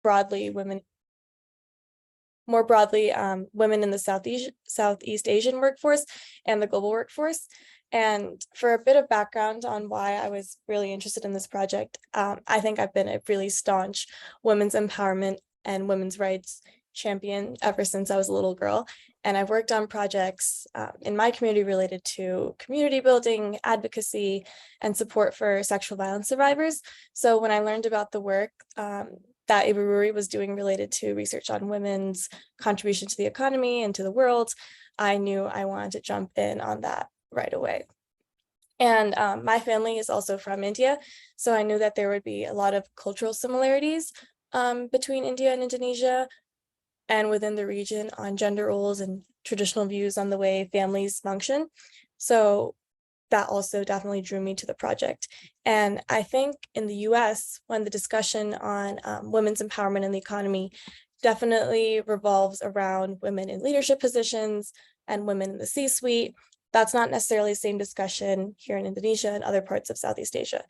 broadly, women in the Southeast Asian workforce and the global workforce. And for a bit of background on why I was really interested in this project, I think I've been a really staunch women's empowerment and women's rights champion ever since I was a little girl. And I've worked on projects in my community related to community building, advocacy, and support for sexual violence survivors. So when I learned about the work that IBER was doing related to research on women's contribution to the economy and to the world, I knew I wanted to jump in on that right away. And my family is also from India, so I knew that there would be a lot of cultural similarities between India and Indonesia and within the region on gender roles and traditional views on the way families function. So that also definitely drew me to the project. And I think in the US, when the discussion on women's empowerment in the economy definitely revolves around women in leadership positions and women in the C-suite, that's not necessarily the same discussion here in Indonesia and other parts of Southeast Asia.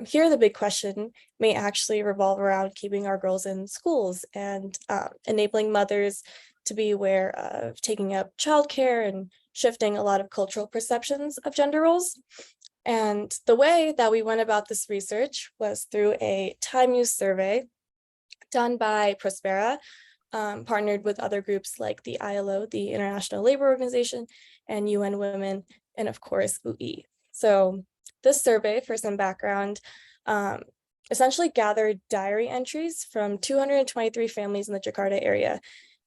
Here, the big question may actually revolve around keeping our girls in schools and enabling mothers to be aware of taking up childcare and shifting a lot of cultural perceptions of gender roles. And the way that we went about this research was through a time use survey done by Prospera, partnered with other groups like the ILO, the International Labor Organization, and UN Women, and of course, UI. So this survey, for some background, essentially gathered diary entries from 223 families in the Jakarta area.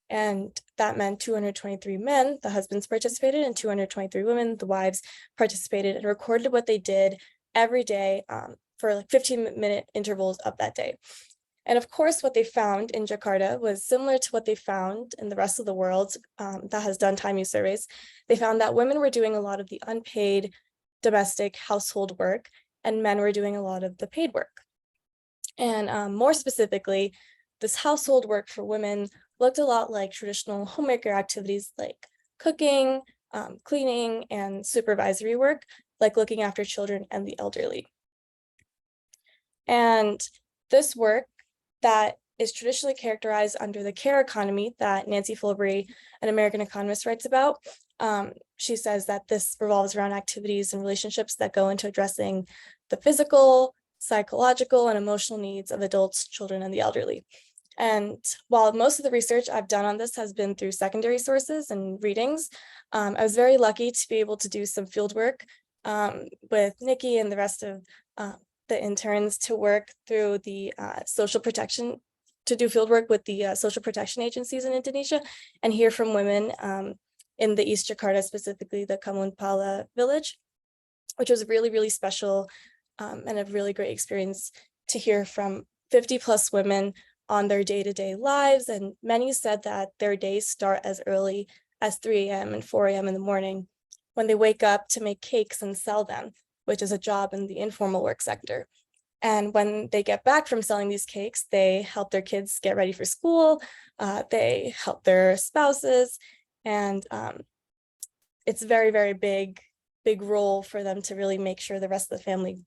And that meant 223 men, the husbands participated, and 223 women, the wives, participated and recorded what they did every day for like 15-minute intervals of that day. And of course, what they found in Jakarta was similar to what they found in the rest of the world that has done time use surveys. They found that women were doing a lot of the unpaid domestic household work, and men were doing a lot of the paid work. And more specifically, this household work for women looked a lot like traditional homemaker activities like cooking, cleaning, and supervisory work, like looking after children and the elderly. And this work that is traditionally characterized under the care economy that Nancy Folbury, an American economist, writes about. She says that this revolves around activities and relationships that go into addressing the physical, psychological, and emotional needs of adults, children, and the elderly. And while most of the research I've done on this has been through secondary sources and readings, I was very lucky to be able to do some field work with Nikki and the rest of the interns to work through the do field work with the social protection agencies in Indonesia and hear from women in the East Jakarta, specifically the Kampung Pala village, which was really, really special and a really great experience to hear from 50 plus women on their day-to-day lives. And many said that their days start as early as 3 a.m. and 4 a.m. in the morning when they wake up to make cakes and sell them, which is a job in the informal work sector. And when they get back from selling these cakes, they help their kids get ready for school, they help their spouses, and it's a very, very big role for them to really make sure the rest of the family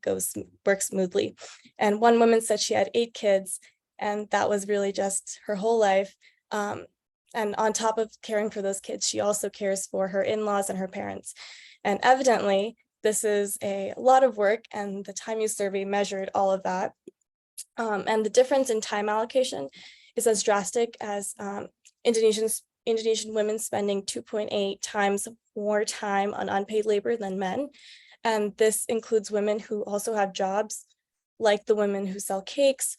works smoothly. And one woman said she had 8 kids, and that was really just her whole life. And on top of caring for those kids, she also cares for her in-laws and her parents. And evidently, this is a lot of work, and the time use survey measured all of that. And the difference in time allocation is as drastic as Indonesian women spending 2.8 times more time on unpaid labor than men. And this includes women who also have jobs, like the women who sell cakes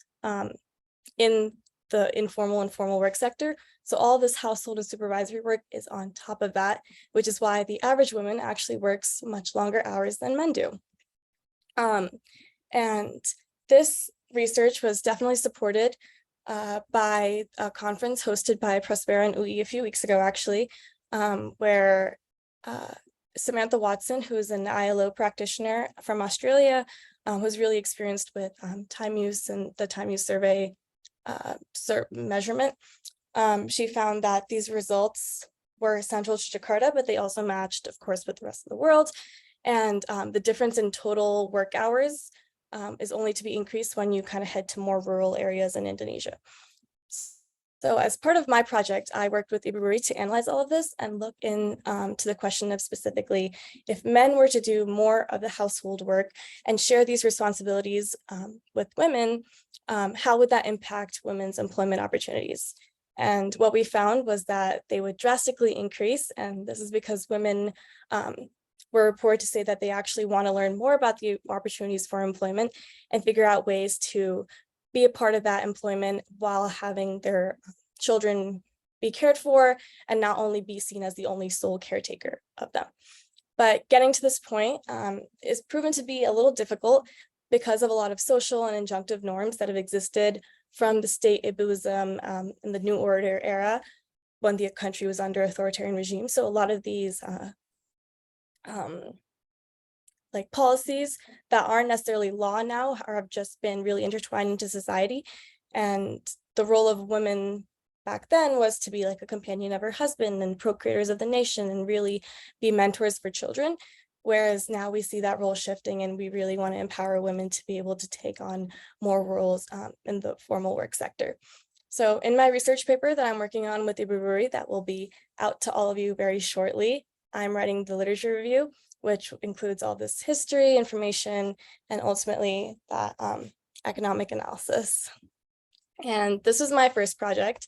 in the informal and formal work sector. So all this household and supervisory work is on top of that, which is why the average woman actually works much longer hours than men do. And this research was definitely supported by a conference hosted by Prospera and UI a few weeks ago, actually, where Samantha Watson, who's an ILO practitioner from Australia, was really experienced with time use and the time use survey measurement. She found that these results were central to Jakarta, but they also matched, of course, with the rest of the world. And the difference in total work hours is only to be increased when you kind of head to more rural areas in Indonesia. So as part of my project, I worked with IBER to analyze all of this and look in to the question of specifically, if men were to do more of the household work and share these responsibilities with women, how would that impact women's employment opportunities? And what we found was that they would drastically increase, and this is because women were reported to say that they actually want to learn more about the opportunities for employment and figure out ways to be a part of that employment while having their children be cared for and not only be seen as the only sole caretaker of them. But getting to this point is proven to be a little difficult because of a lot of social and injunctive norms that have existed from the state Ibuism in the New Order era when the country was under authoritarian regime. So a lot of these like policies that aren't necessarily law now have just been really intertwined into society. And the role of women back then was to be like a companion of her husband and procreators of the nation and really be mentors for children. Whereas now we see that role shifting and we really want to empower women to be able to take on more roles in the formal work sector. So in my research paper that I'm working on with IBER that will be out to all of you very shortly, I'm writing the literature review, which includes all this history, information, and ultimately that economic analysis. And this was my first project.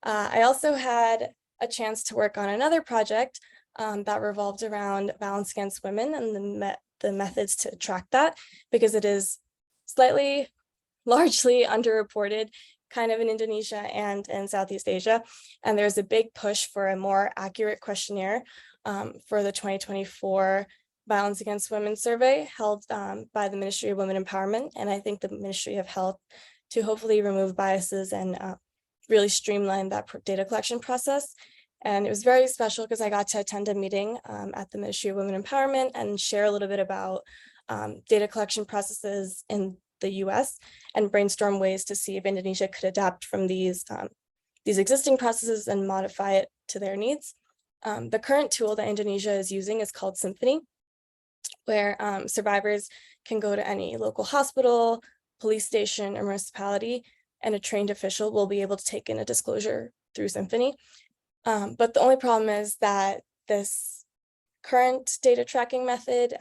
I also had a chance to work on another project that revolved around violence against women and the methods to track that, because it is largely underreported kind of in Indonesia and in Southeast Asia. And there's a big push for a more accurate questionnaire for the 2024 Violence Against Women survey held by the Ministry of Women Empowerment. And I think the Ministry have helped to hopefully remove biases and really streamline that data collection process. And it was very special because I got to attend a meeting at the Ministry of Women Empowerment and share a little bit about data collection processes in the US and brainstorm ways to see if Indonesia could adapt from these existing processes and modify it to their needs. The current tool that Indonesia is using is called Symphony, where survivors can go to any local hospital, police station, or municipality, and a trained official will be able to take in a disclosure through Symphony. But the only problem is that this current data tracking method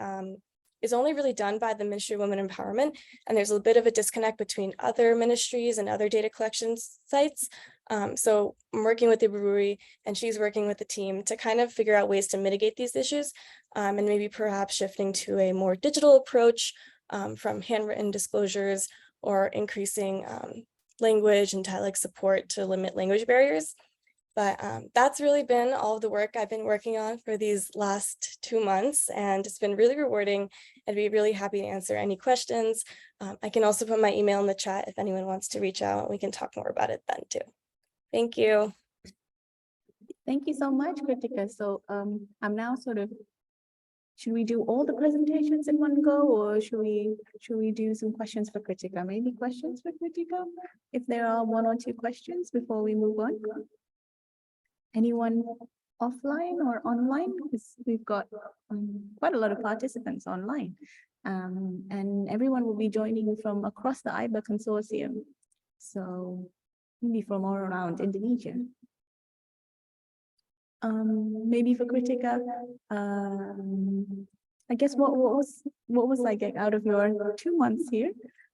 is only really done by the Ministry of Women Empowerment, and there's a bit of a disconnect between other ministries and other data collection sites. So I'm working with IBER, and she's working with the team to kind of figure out ways to mitigate these issues, and maybe perhaps shifting to a more digital approach from handwritten disclosures or increasing language and dialect support to limit language barriers. But that's really been all of the work I've been working on for these last 2 months, and it's been really rewarding. I'd be really happy to answer any questions. I can also put my email in the chat if anyone wants to reach out. We can talk more about it then too. Thank you. Thank you so much, Kritika. So I'm now should we do all the presentations in one go, or should we do some questions for Kritika? Maybe questions for Kritika, if there are 1 or 2 questions before we move on. Anyone offline or online? Because we've got quite a lot of participants online, and everyone will be joining from across the IBER consortium, so maybe from all around Indonesia. Maybe for Kritika, I guess what was like out of your 2 months here,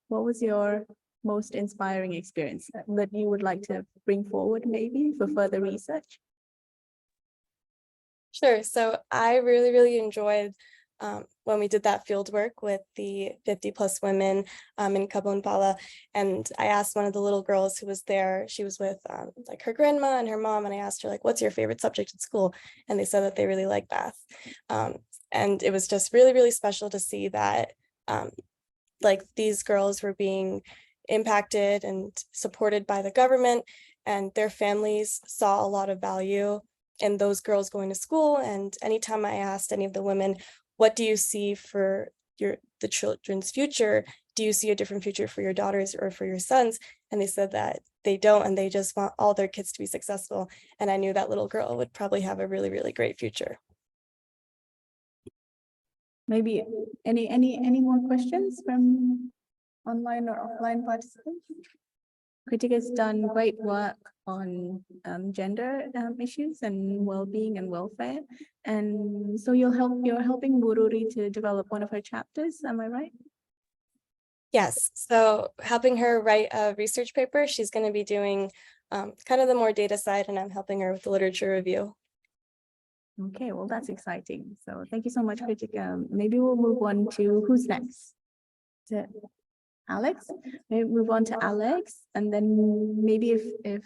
what was your most inspiring experience that you would like to bring forward maybe for further research? Sure. So I really enjoyed when we did that field work with the 50+ women in Kabupaten, and I asked one of the little girls who was there, she was with like her grandma and her mom, and I asked her, like, what's your favorite subject in school? And they said that they really like math. And it was just really special to see that like these girls were being impacted and supported by the government, and their families saw a lot of value in those girls going to school. And anytime I asked any of the women, what do you see for the children's future? Do you see a different future for your daughters or for your sons? And they said that they don't, and they just want all their kids to be successful. And I knew that little girl would probably have a really great future. Maybe any more questions from online or offline participants? Kritika's done great work on gender issues and well-being and welfare. And so you're helping Bururi to develop one of her chapters, am I right? Yes, so helping her write a research paper, she's going to be doing kind of the more data side, and I'm helping her with the literature review. Okay, well, that's exciting. So thank you so much, Kritika. Maybe we'll move on to who's next? To Alex? Maybe move on to Alex, and then maybe if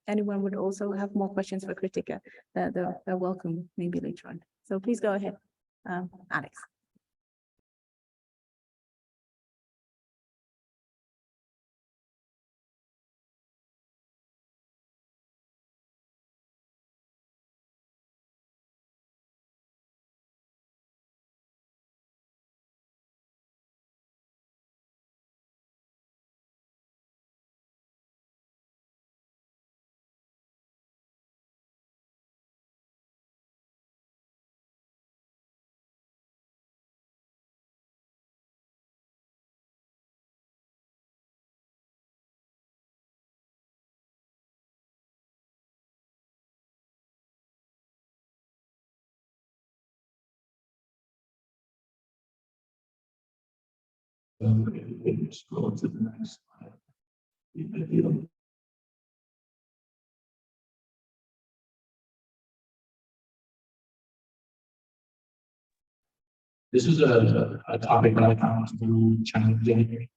anyone would also have more questions for Kritika, they're welcome maybe later on. So please go ahead, Alex. Scroll to the next slide. This is a topic that I found to be challenging,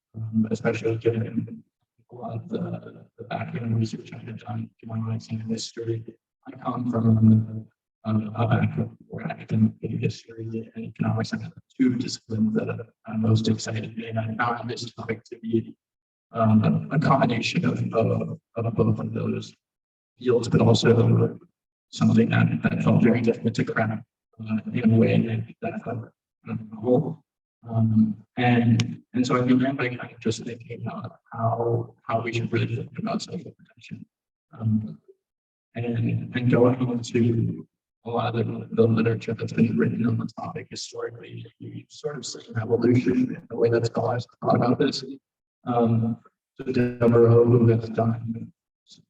especially given a lot of the background research I've done, economics and history. I come from a background where academic history and economics are two disciplines that I'm most excited in. And I found this topic to be a combination of both of those fields, but also something that felt very difficult to craft in a way that felt novel. And so I began by kind of just thinking about how we should really think about social protection. And going into a lot of the literature that's been written on the topic historically, you sort of see an evolution in the way that scholars thought about this. So Deborah, who has done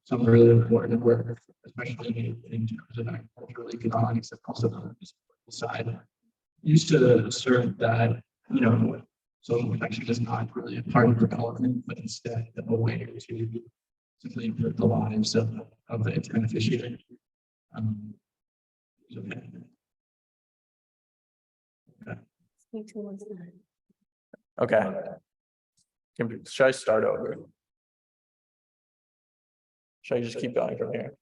some really important work, especially in terms of agricultural economics and also the historical side, used to assert that, you know, social protection is not really a part of development, but instead a way to simply improve the lives of its beneficiaries. Okay. Should I start over? Should I just keep going from here?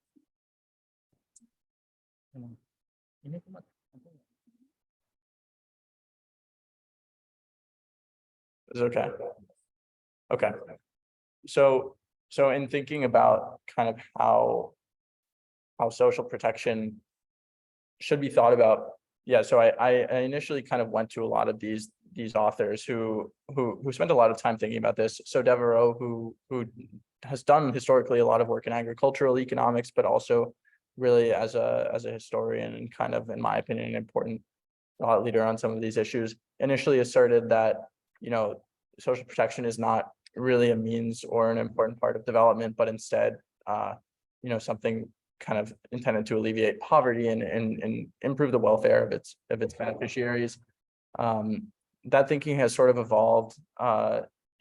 It's okay. Okay. So in thinking about kind of how social protection should be thought about, yeah. So I initially kind of went to a lot of these authors who spent a lot of time thinking about this. So Devereaux, who has done historically a lot of work in agricultural economics, but also really as a historian and kind of, in my opinion, an important thought leader on some of these issues, initially asserted that, you know, social protection is not really a means or an important part of development, but instead, you know, something kind of intended to alleviate poverty and improve the welfare of its beneficiaries. That thinking has sort of evolved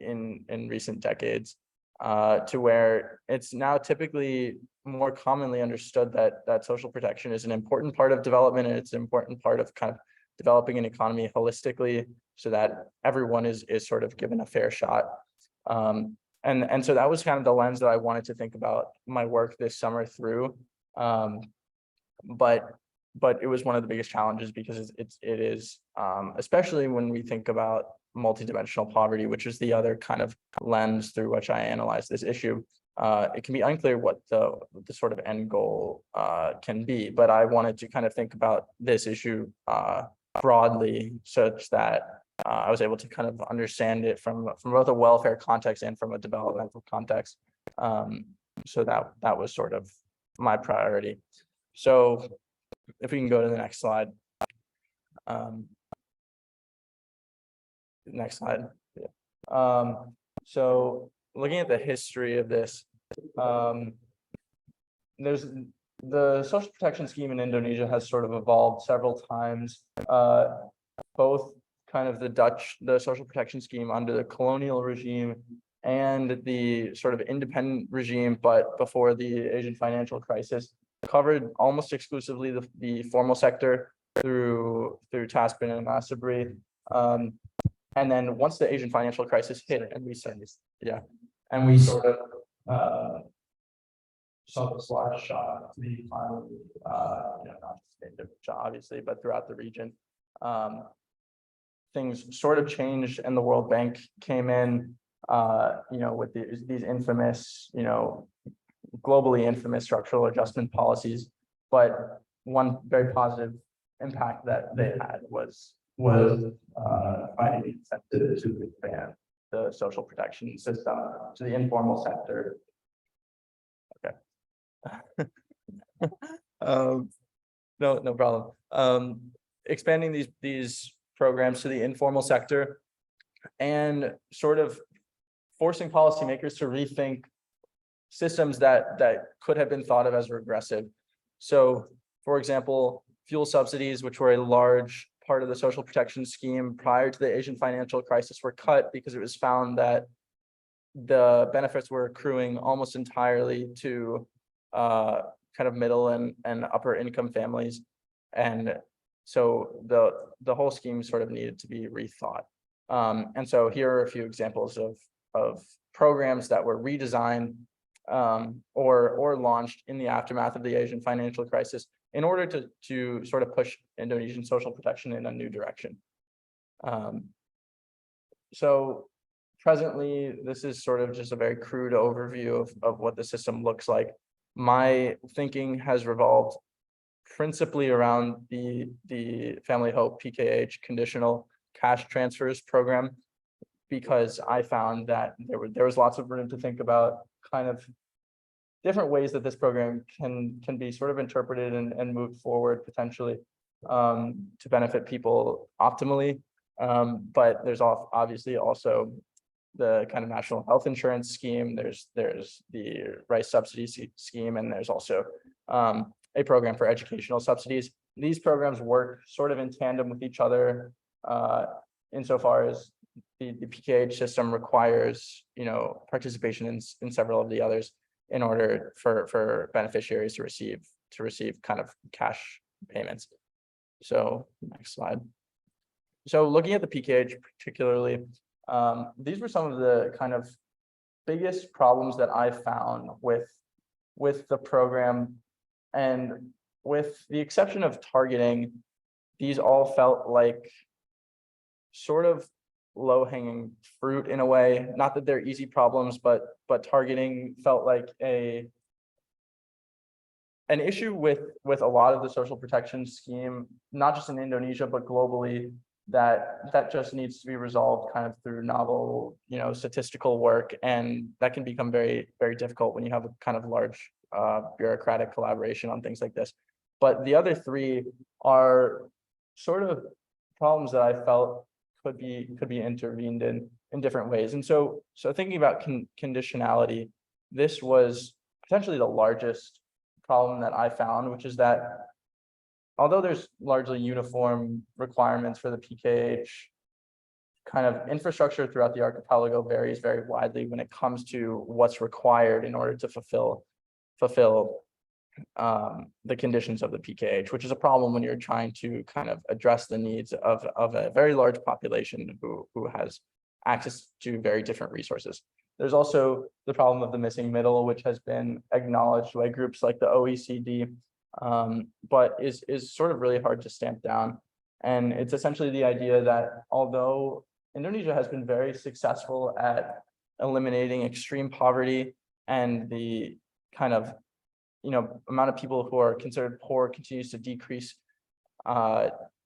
in recent decades to where it's now typically more commonly understood that social protection is an important part of development, and it's an important part of kind of developing an economy holistically so that everyone is sort of given a fair shot. And so that was kind of the lens that I wanted to think about my work this summer through. But it was one of the biggest challenges because it is, especially when we think about multidimensional poverty, which is the other kind of lens through which I analyze this issue. It can be unclear what the sort of end goal can be, but I wanted to kind of think about this issue broadly, such that I was able to kind of understand it from both a welfare context and from a developmental context. So that was sort of my priority. So if we can go to the next slide. Next slide. Yeah. So looking at the history of this, there's the social protection scheme in Indonesia has sort of evolved several times, both kind of the social protection scheme under the colonial regime and the sort of independent regime, but before the Asian financial crisis, covered almost exclusively the formal sector through Tasman and Massabri. And then once the Asian financial crisis hit, and we said, yeah, and we sort of saw the slide shot to the final, not just in Indonesia, obviously, but throughout the region. Things sort of changed, and the World Bank came in, with these infamous, globally infamous structural adjustment policies. But one very positive impact that they had was finding incentive to expand the social protection system to the informal sector. Okay. No problem. Expanding these programs to the informal sector and sort of forcing policymakers to rethink systems that could have been thought of as regressive. So, for example, fuel subsidies, which were a large part of the social protection scheme prior to the Asian financial crisis, were cut because it was found that the benefits were accruing almost entirely to kind of middle and upper income families. And so the whole scheme sort of needed to be rethought. And so here are a few examples of programs that were redesigned or launched in the aftermath of the Asian financial crisis in order to sort of push Indonesian social protection in a new direction. So presently, this is sort of just a very crude overview of what the system looks like. My thinking has revolved principally around the Family Hope PKH conditional cash transfers program, because I found that there was lots of room to think about kind of different ways that this program can be sort of interpreted and moved forward potentially to benefit people optimally. But there's obviously also the kind of national health insurance scheme. There's the rice subsidy scheme, and there's also a program for educational subsidies. These programs work sort of in tandem with each other insofar as the PKH system requires, participation in several of the others in order for beneficiaries to receive kind of cash payments. So next slide. So looking at the PKH particularly, these were some of the kind of biggest problems that I found with the program. And with the exception of targeting, these all felt like sort of low-hanging fruit in a way. Not that they're easy problems, but targeting felt like an issue with a lot of the social protection scheme, not just in Indonesia, but globally, that just needs to be resolved kind of through novel, statistical work. And that can become very, very difficult when you have a kind of large bureaucratic collaboration on things like this. But the other three are sort of problems that I felt could be intervened in different ways. And so thinking about conditionality, this was potentially the largest problem that I found, which is that although there's largely uniform requirements for the PKH, kind of infrastructure throughout the archipelago varies very widely when it comes to what's required in order to fulfill the conditions of the PKH, which is a problem when you're trying to kind of address the needs of a very large population who has access to very different resources. There's also the problem of the missing middle, which has been acknowledged by groups like the OECD, but is sort of really hard to stamp down. And it's essentially the idea that although Indonesia has been very successful at eliminating extreme poverty, and the kind of amount of people who are considered poor continues to decrease,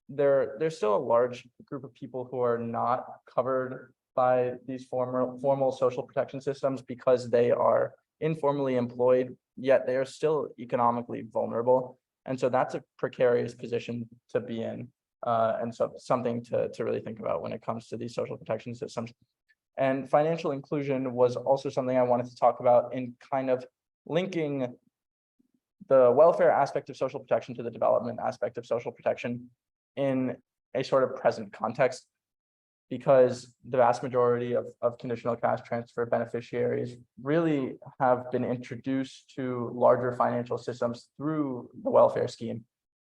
there's still a large group of people who are not covered by these formal social protection systems because they are informally employed, yet they are still economically vulnerable. And so that's a precarious position to be in. And so something to really think about when it comes to these social protection systems. And financial inclusion was also something I wanted to talk about in kind of linking the welfare aspect of social protection to the development aspect of social protection in a sort of present context, because the vast majority of conditional cash transfer beneficiaries really have been introduced to larger financial systems through the welfare scheme.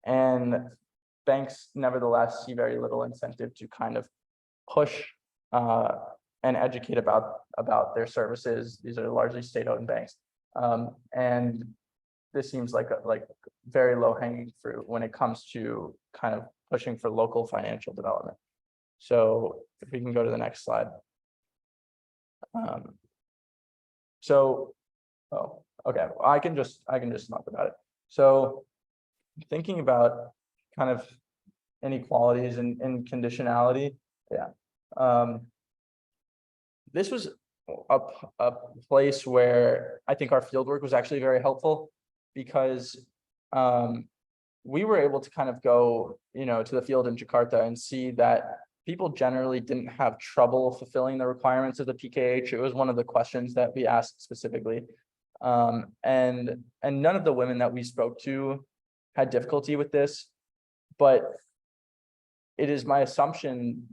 And banks nevertheless see very little incentive to kind of push and educate about their services. These are largely state-owned banks. And this seems like very low-hanging fruit when it comes to kind of pushing for local financial development. So if we can go to the next slide. Okay, I can just talk about it. So thinking about kind of inequalities and conditionality, this was a place where I think our fieldwork was actually very helpful, because we were able to kind of go, to the field in Jakarta and see that people generally didn't have trouble fulfilling the requirements of the PKH. It was one of the questions that we asked specifically. And none of the women that we spoke to had difficulty with this, but it is my assumption,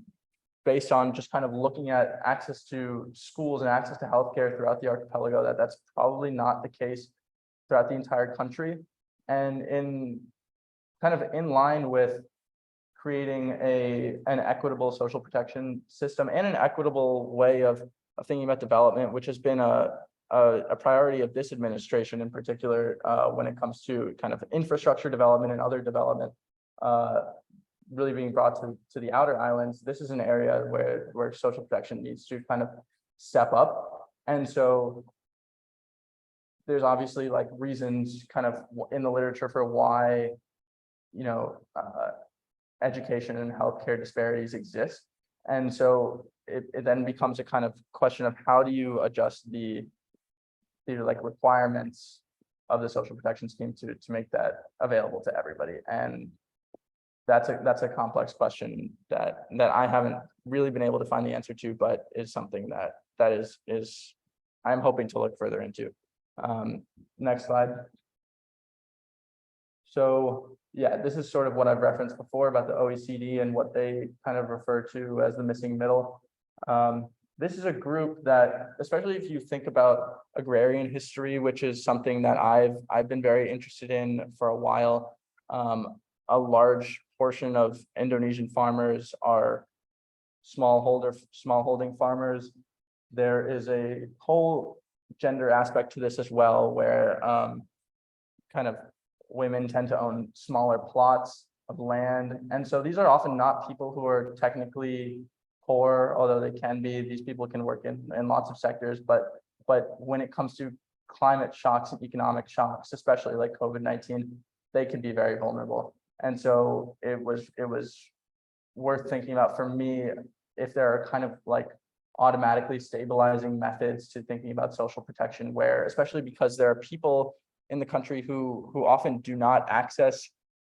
based on just kind of looking at access to schools and access to healthcare throughout the archipelago, that that's probably not the case throughout the entire country. And in kind of in line with creating an equitable social protection system and an equitable way of thinking about development, which has been a priority of this administration in particular, when it comes to kind of infrastructure development and other development, really being brought to the outer islands. This is an area where social protection needs to kind of step up. And so there's obviously like reasons kind of in the literature for why, education and healthcare disparities exist. And so it then becomes a kind of question of how do you adjust the like requirements of the social protection scheme to make that available to everybody. And that's a complex question that I haven't really been able to find the answer to, but is something that is I'm hoping to look further into. Next slide. So yeah, this is sort of what I've referenced before about the OECD and what they kind of refer to as the missing middle. This is a group that, especially if you think about agrarian history, which is something that I've been very interested in for a while. A large portion of Indonesian farmers are smallholding farmers. There is a whole gender aspect to this as well, where kind of women tend to own smaller plots of land. And so these are often not people who are technically poor, although they can be. These people can work in lots of sectors, but when it comes to climate shocks and economic shocks, especially like COVID-19, they can be very vulnerable. And so it was worth thinking about for me, if there are kind of like automatically stabilizing methods to thinking about social protection, where, especially because there are people in the country who often do not access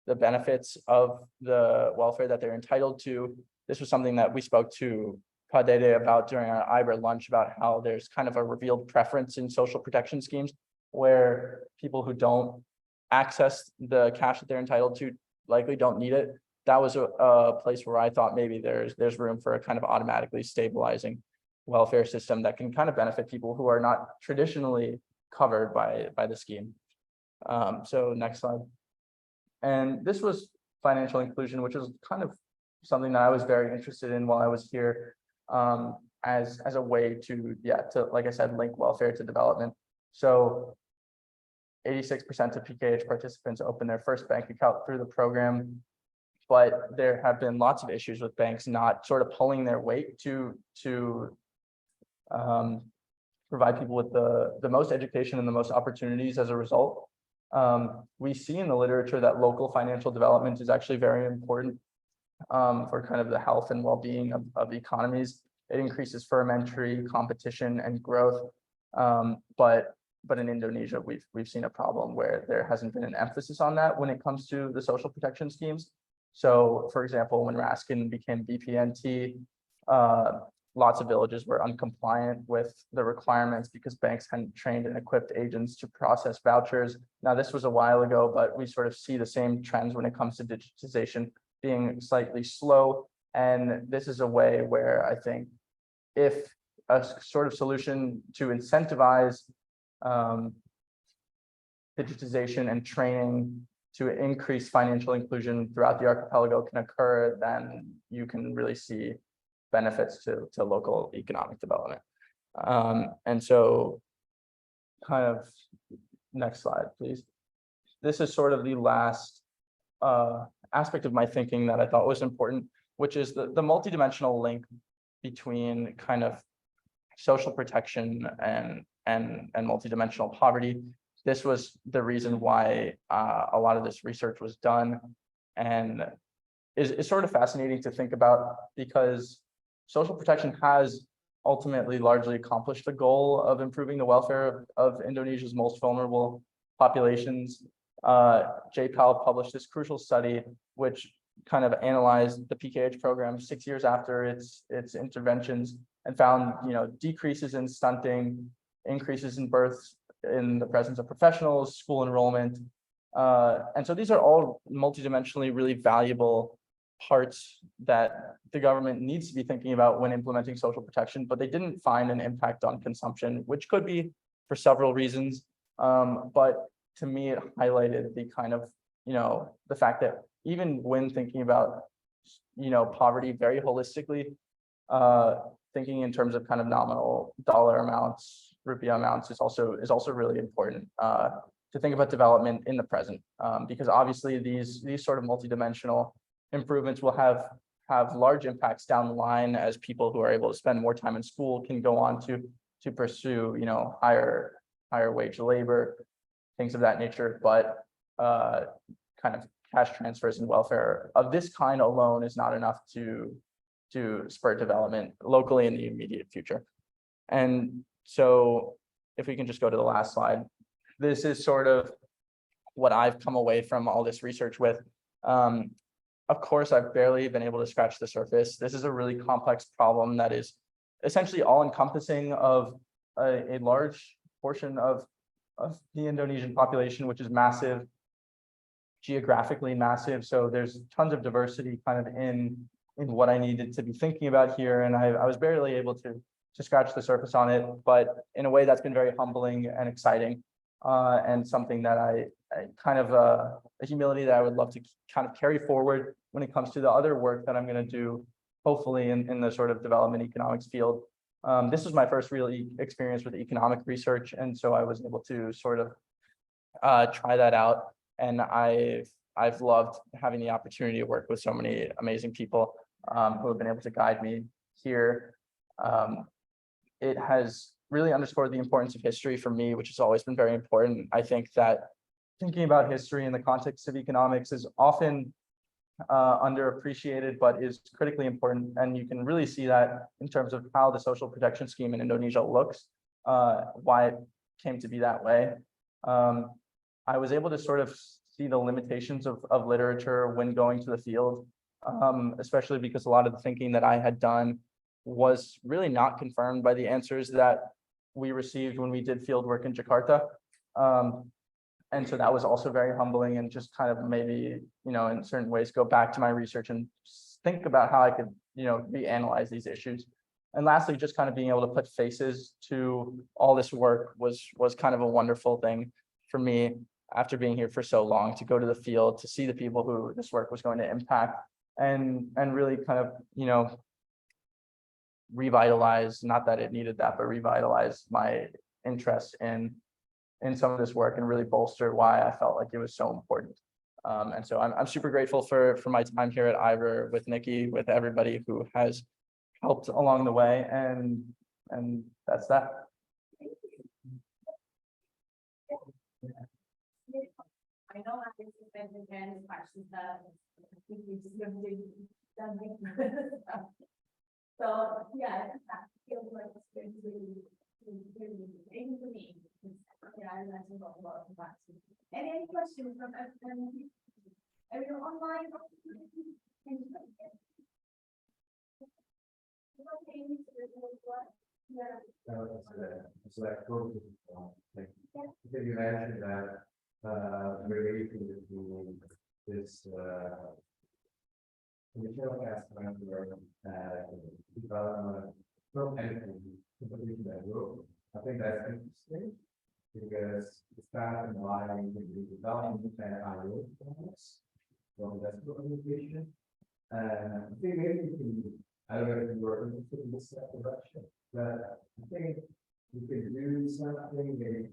the benefits of the welfare that they're entitled to. This was something that we spoke to Padede about during our IBER lunch, about how there's kind of a revealed preference in social protection schemes where people who don't access the cash that they're entitled to likely don't need it. That was a place where I thought maybe there's room for a kind of automatically stabilizing welfare system that can kind of benefit people who are not traditionally covered by the scheme. So next slide. And this was financial inclusion, which is kind of something that I was very interested in while I was here, as a way to like I said, link welfare to development. So 86% of PKH participants open their first bank account through the program, but there have been lots of issues with banks not sort of pulling their weight to provide people with the most education and the most opportunities as a result. We see in the literature that local financial development is actually very important for kind of the health and well-being of the economies. It increases fermentary competition and growth. But in Indonesia, we've seen a problem where there hasn't been an emphasis on that when it comes to the social protection schemes. So, for example, when Raskin became BPNT, lots of villages were uncompliant with the requirements because banks hadn't trained and equipped agents to process vouchers. Now, this was a while ago, but we sort of see the same trends when it comes to digitization being slightly slow. And this is a way where I think if a sort of solution to incentivize digitization and training to increase financial inclusion throughout the archipelago can occur, then you can really see benefits to local economic development. And so kind of next slide, please. This is sort of the last aspect of my thinking that I thought was important, which is the multidimensional link between kind of social protection and multidimensional poverty. This was the reason why a lot of this research was done, and is sort of fascinating to think about, because social protection has ultimately largely accomplished the goal of improving the welfare of Indonesia's most vulnerable populations. JPAL published this crucial study, which kind of analyzed the PKH program 6 years after its interventions, and found, you know, decreases in stunting, increases in births in the presence of professionals, school enrollment. And so these are all multidimensionally really valuable parts that the government needs to be thinking about when implementing social protection, but they didn't find an impact on consumption, which could be for several reasons. But to me, it highlighted the kind of, you know, the fact that even when thinking about, you know, poverty very holistically, thinking in terms of kind of nominal dollar amounts, rupiah amounts is also really important to think about development in the present, because obviously these sort of multidimensional improvements will have large impacts down the line as people who are able to spend more time in school can go on to pursue, you know, higher wage labor, things of that nature. But kind of cash transfers and welfare of this kind alone is not enough to spur development locally in the immediate future. And so if we can just go to the last slide, this is sort of what I've come away from all this research with. Of course, I've barely been able to scratch the surface. This is a really complex problem that is essentially all encompassing of a large portion of the Indonesian population, which is massive, geographically massive. So there's tons of diversity kind of in what I needed to be thinking about here. And I was barely able to scratch the surface on it, but in a way that's been very humbling and exciting, and something that I kind of a humility that I would love to kind of carry forward when it comes to the other work that I'm going to do, hopefully in the sort of development economics field. This was my first real experience with economic research, and so I was able to sort of try that out. And I've loved having the opportunity to work with so many amazing people who have been able to guide me here. It has really underscored the importance of history for me, which has always been very important. I think that thinking about history in the context of economics is often underappreciated, but is critically important. And you can really see that in terms of how the social protection scheme in Indonesia looks, why it came to be that way. I was able to sort of see the limitations of literature when going to the field, especially because a lot of the thinking that I had done was really not confirmed by the answers that we received when we did field work in Jakarta. And so that was also very humbling, and just kind of maybe, you know, in certain ways go back to my research and think about how I could, you know, reanalyze these issues. And lastly, just kind of being able to put faces to all this work was kind of a wonderful thing for me after being here for so long, to go to the field, to see the people who this work was going to impact, and really kind of, you know, revitalize, not that it needed that, but revitalize my interest in some of this work, and really bolster why I felt like it was so important. And so I'm super grateful for my time here at IBER, with Nikki, with everybody who has helped along the way, and that's that. I know I think you spent again questions that I think we just done. So yeah, that feels like it's been really amazing for me. Yeah, I learned a lot of that. Any questions from everyone online? It's like, like, you mentioned that, related to this, initial aspect where, development from anything to that group. I think that's interesting because it's kind of combining the development and IO plans from industrial communication. And I think maybe we can, I don't know if you were interested in this direction, but I think we could do something, maybe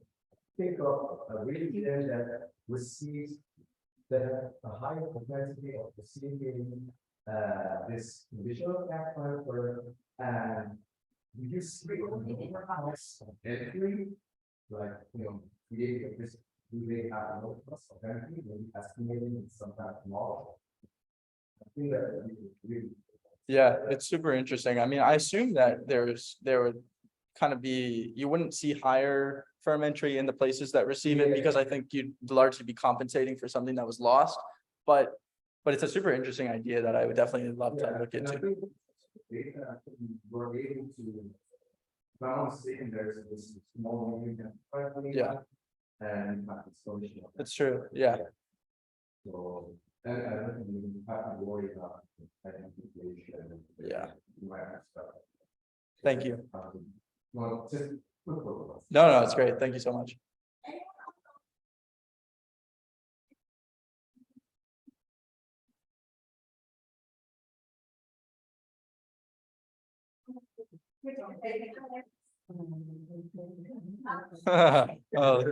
think of a region that receives that a higher propensity of receiving this conditional cap for and you see more house entry, like creating this, do they have no cost of entry, maybe estimating in some kind of model. I think that we could really. Yeah, it's super interesting. I mean, I assume that there would kind of be, you wouldn't see higher firm entry in the places that receive it, because I think you'd largely be compensating for something that was lost. But it's a super interesting idea that I would definitely love to look And I into. think data we're able to balance it, and there's this small unit. Yeah. And social. It's true. Yeah. So, and I don't think we have to worry about identification. Yeah. You might have stuff. Thank you. Well, just. No, it's great. Thank you so much. Oh,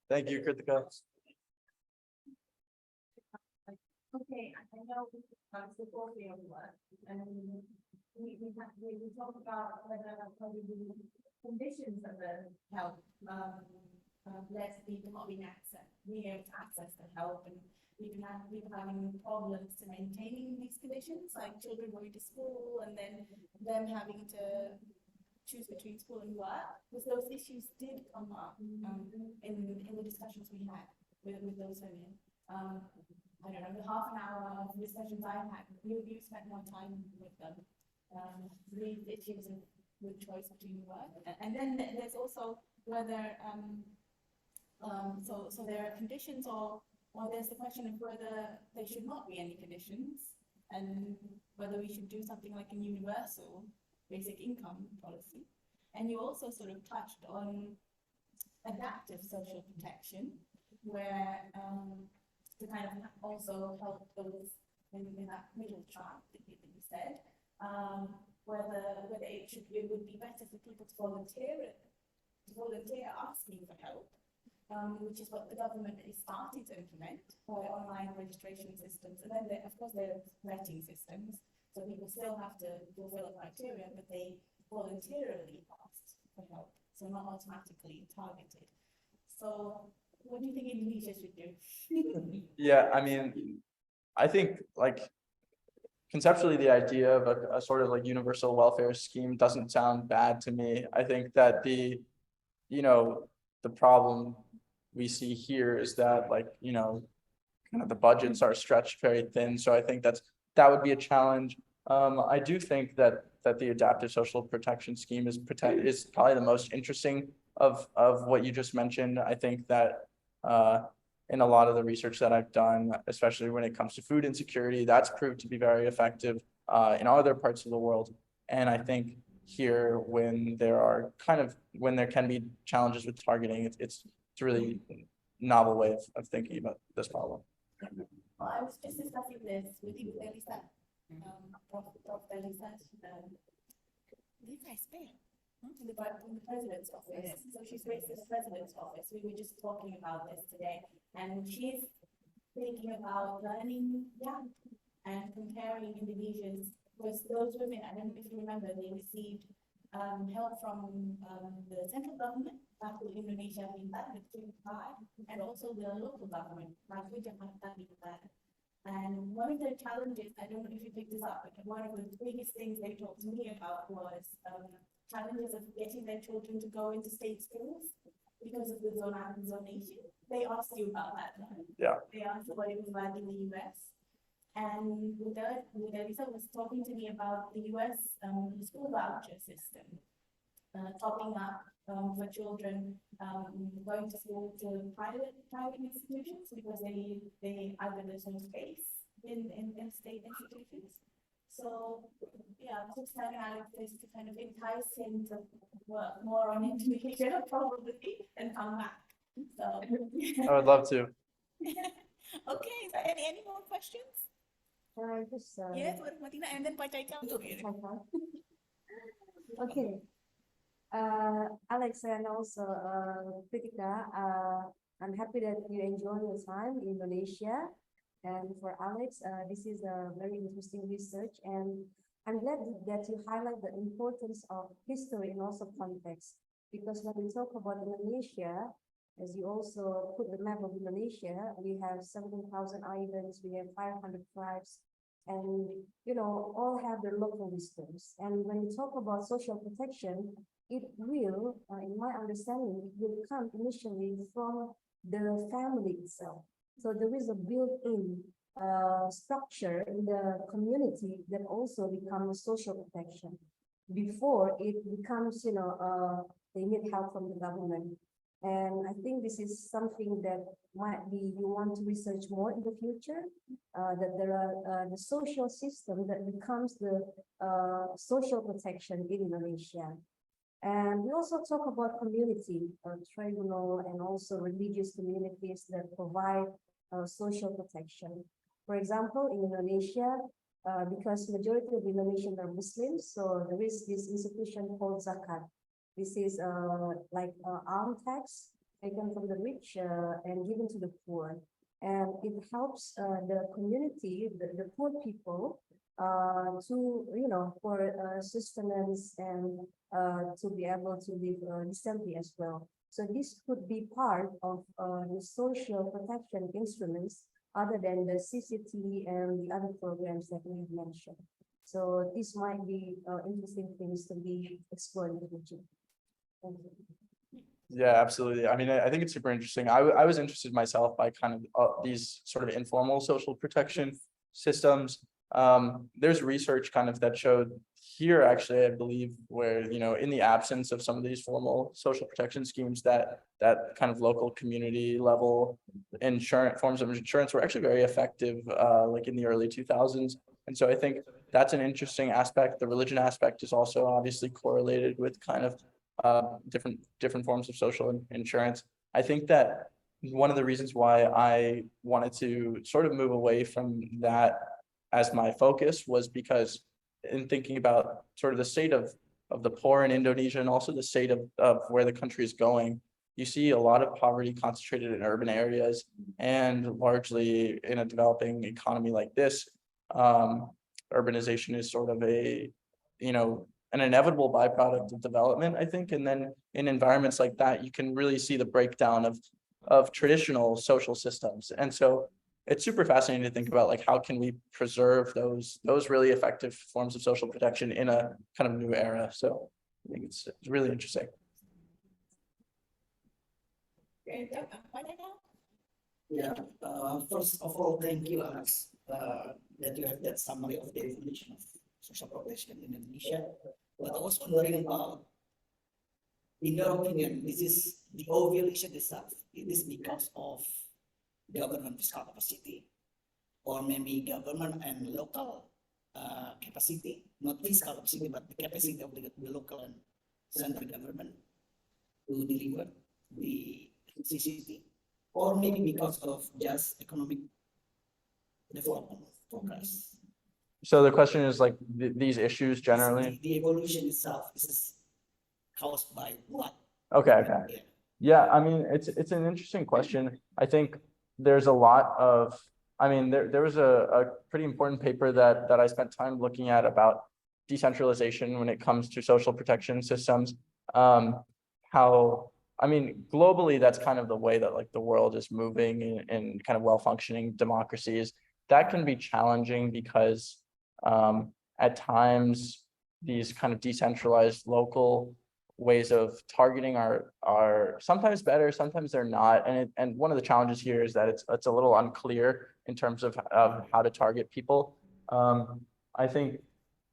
thank you, Kritika. Okay, I know the fourth year of work, and we talk about whether probably the conditions of the help lets people not being being able to access the help, and people having problems to maintaining these conditions, like children going to school and then them having to choose between school and work, because those issues did come up in the discussions we had with those women. I don't know, the half an hour of discussions I had, you spent more time with them. The issues with choice between work, and then there's also whether so there are conditions, or there's the question of whether there should not be any conditions, and whether we should do something like a universal basic income policy. And you also sort of touched on adaptive social protection, where to kind of also help those in that middle track that you said, whether it would be better for people to volunteer asking for help, which is what the government is starting to implement by online registration systems. And then of course there are vetting systems, so people still have to fulfill a criteria, but they voluntarily ask for help, so not automatically targeted. So what do you think Indonesia should do? Yeah, I mean, I think like conceptually the idea of a sort of like universal welfare scheme doesn't sound bad to me. I think that the problem we see here is that kind of the budgets are stretched very thin. So I think that would be a challenge. I do think that the adaptive social protection scheme is probably the most interesting of what you just mentioned. I think that in a lot of the research that I've done, especially when it comes to food insecurity, that's proved to be very effective in other parts of the world. And I think here, when there can be challenges with targeting, it's a really novel way of thinking about this problem. Well, I was just discussing this with you, Elisa, Prof. Elisa, in the president's office. So she's based in the president's office. We were just talking about this today, and she's thinking about learning and comparing Indonesia's, because those women, I don't know if you remember, they received help from the central government, Indonesia, and also the local government, and one of the challenges, I don't know if you picked this up, but one of the biggest things they talked to me about was challenges of getting their children to go into state schools because of the zonation. They asked you about that, right? Yeah. They asked what it was like in the US. And Lisa was talking to me about the US school voucher system, topping up for children going to school to private institutions because they either there's no space in state institutions. So yeah, I was telling Alex this to kind of entice him to work more on Indonesia probably and come back. So I would love to. okay, is there any more questions? Yes, Martina, and then Pak Caika. Okay. Alex and also Kritika, I'm happy that you enjoy your time in Indonesia. And for Alex, this is a very interesting research, and I'm glad that you highlight the importance of history and also context. Because when we talk about Indonesia, as you also put the map of Indonesia, we have 17,000 islands, we have 500 tribes, and all have their local wisdoms. And when we talk about social protection, it will, in my understanding, it will come initially from the family itself. So there is a built-in structure in the community that also becomes social protection before it becomes, they need help from the government. And I think this is something that might be you want to research more in the future, that there are the social system that becomes the social protection in Indonesia. And we also talk about community, tribunal, and also religious communities that provide social protection. For example, in Indonesia, because majority of Indonesians are Muslims, so there is this institution called zakat. This is like arm tax taken from the rich and given to the poor. And it helps the community, the poor people, to, for sustenance and to be able to live decently as well. So this could be part of the social protection instruments other than the CCT and the other programs that we mentioned. So this might be interesting things to be explored in the future. Thank you. Yeah, absolutely. I mean, I think it's super interesting. I was interested myself by kind of these sort of informal social protection systems. There's research kind of that showed here, actually, I believe, where, in the absence of some of these formal social protection schemes, that kind of local community level forms of insurance were actually very effective, like in the early 2000s. And so I think that's an interesting aspect. The religion aspect is also obviously correlated with kind of different forms of social insurance. I think that one of the reasons why I wanted to sort of move away from that as my focus was because in thinking about sort of the state of the poor in Indonesia and also the state of where the country is going, you see a lot of poverty concentrated in urban areas, and largely in a developing economy like this, urbanization is sort of an inevitable byproduct of development, I think. And then in environments like that, you can really see the breakdown of traditional social systems. And so it's super fascinating to think about, like, how can we preserve those really effective forms of social protection in a kind of new era. So I think it's really interesting. Yeah, first of all, thank you, Alex, that you have that summary of the evolution of social protection in Indonesia. But I was wondering about, in your opinion, this is the evolution itself. It is because of government fiscal capacity, or maybe government and local capacity, not fiscal capacity, but the capacity of the local and central government to deliver the CCT, or maybe because of just economic development progress. So the question is, like, these issues generally. The evolution itself, this is caused by what? Okay. Yeah, I mean, it's an interesting question. I think there's a lot of, I mean, there was a pretty important paper that I spent time looking at about decentralization when it comes to social protection systems. How, I mean, globally, that's kind of the way that, like, the world is moving in kind of well-functioning democracies. That can be challenging because at times these kind of decentralized local ways of targeting are sometimes better, sometimes they're not. And one of the challenges here is that it's a little unclear in terms of how to target people. I think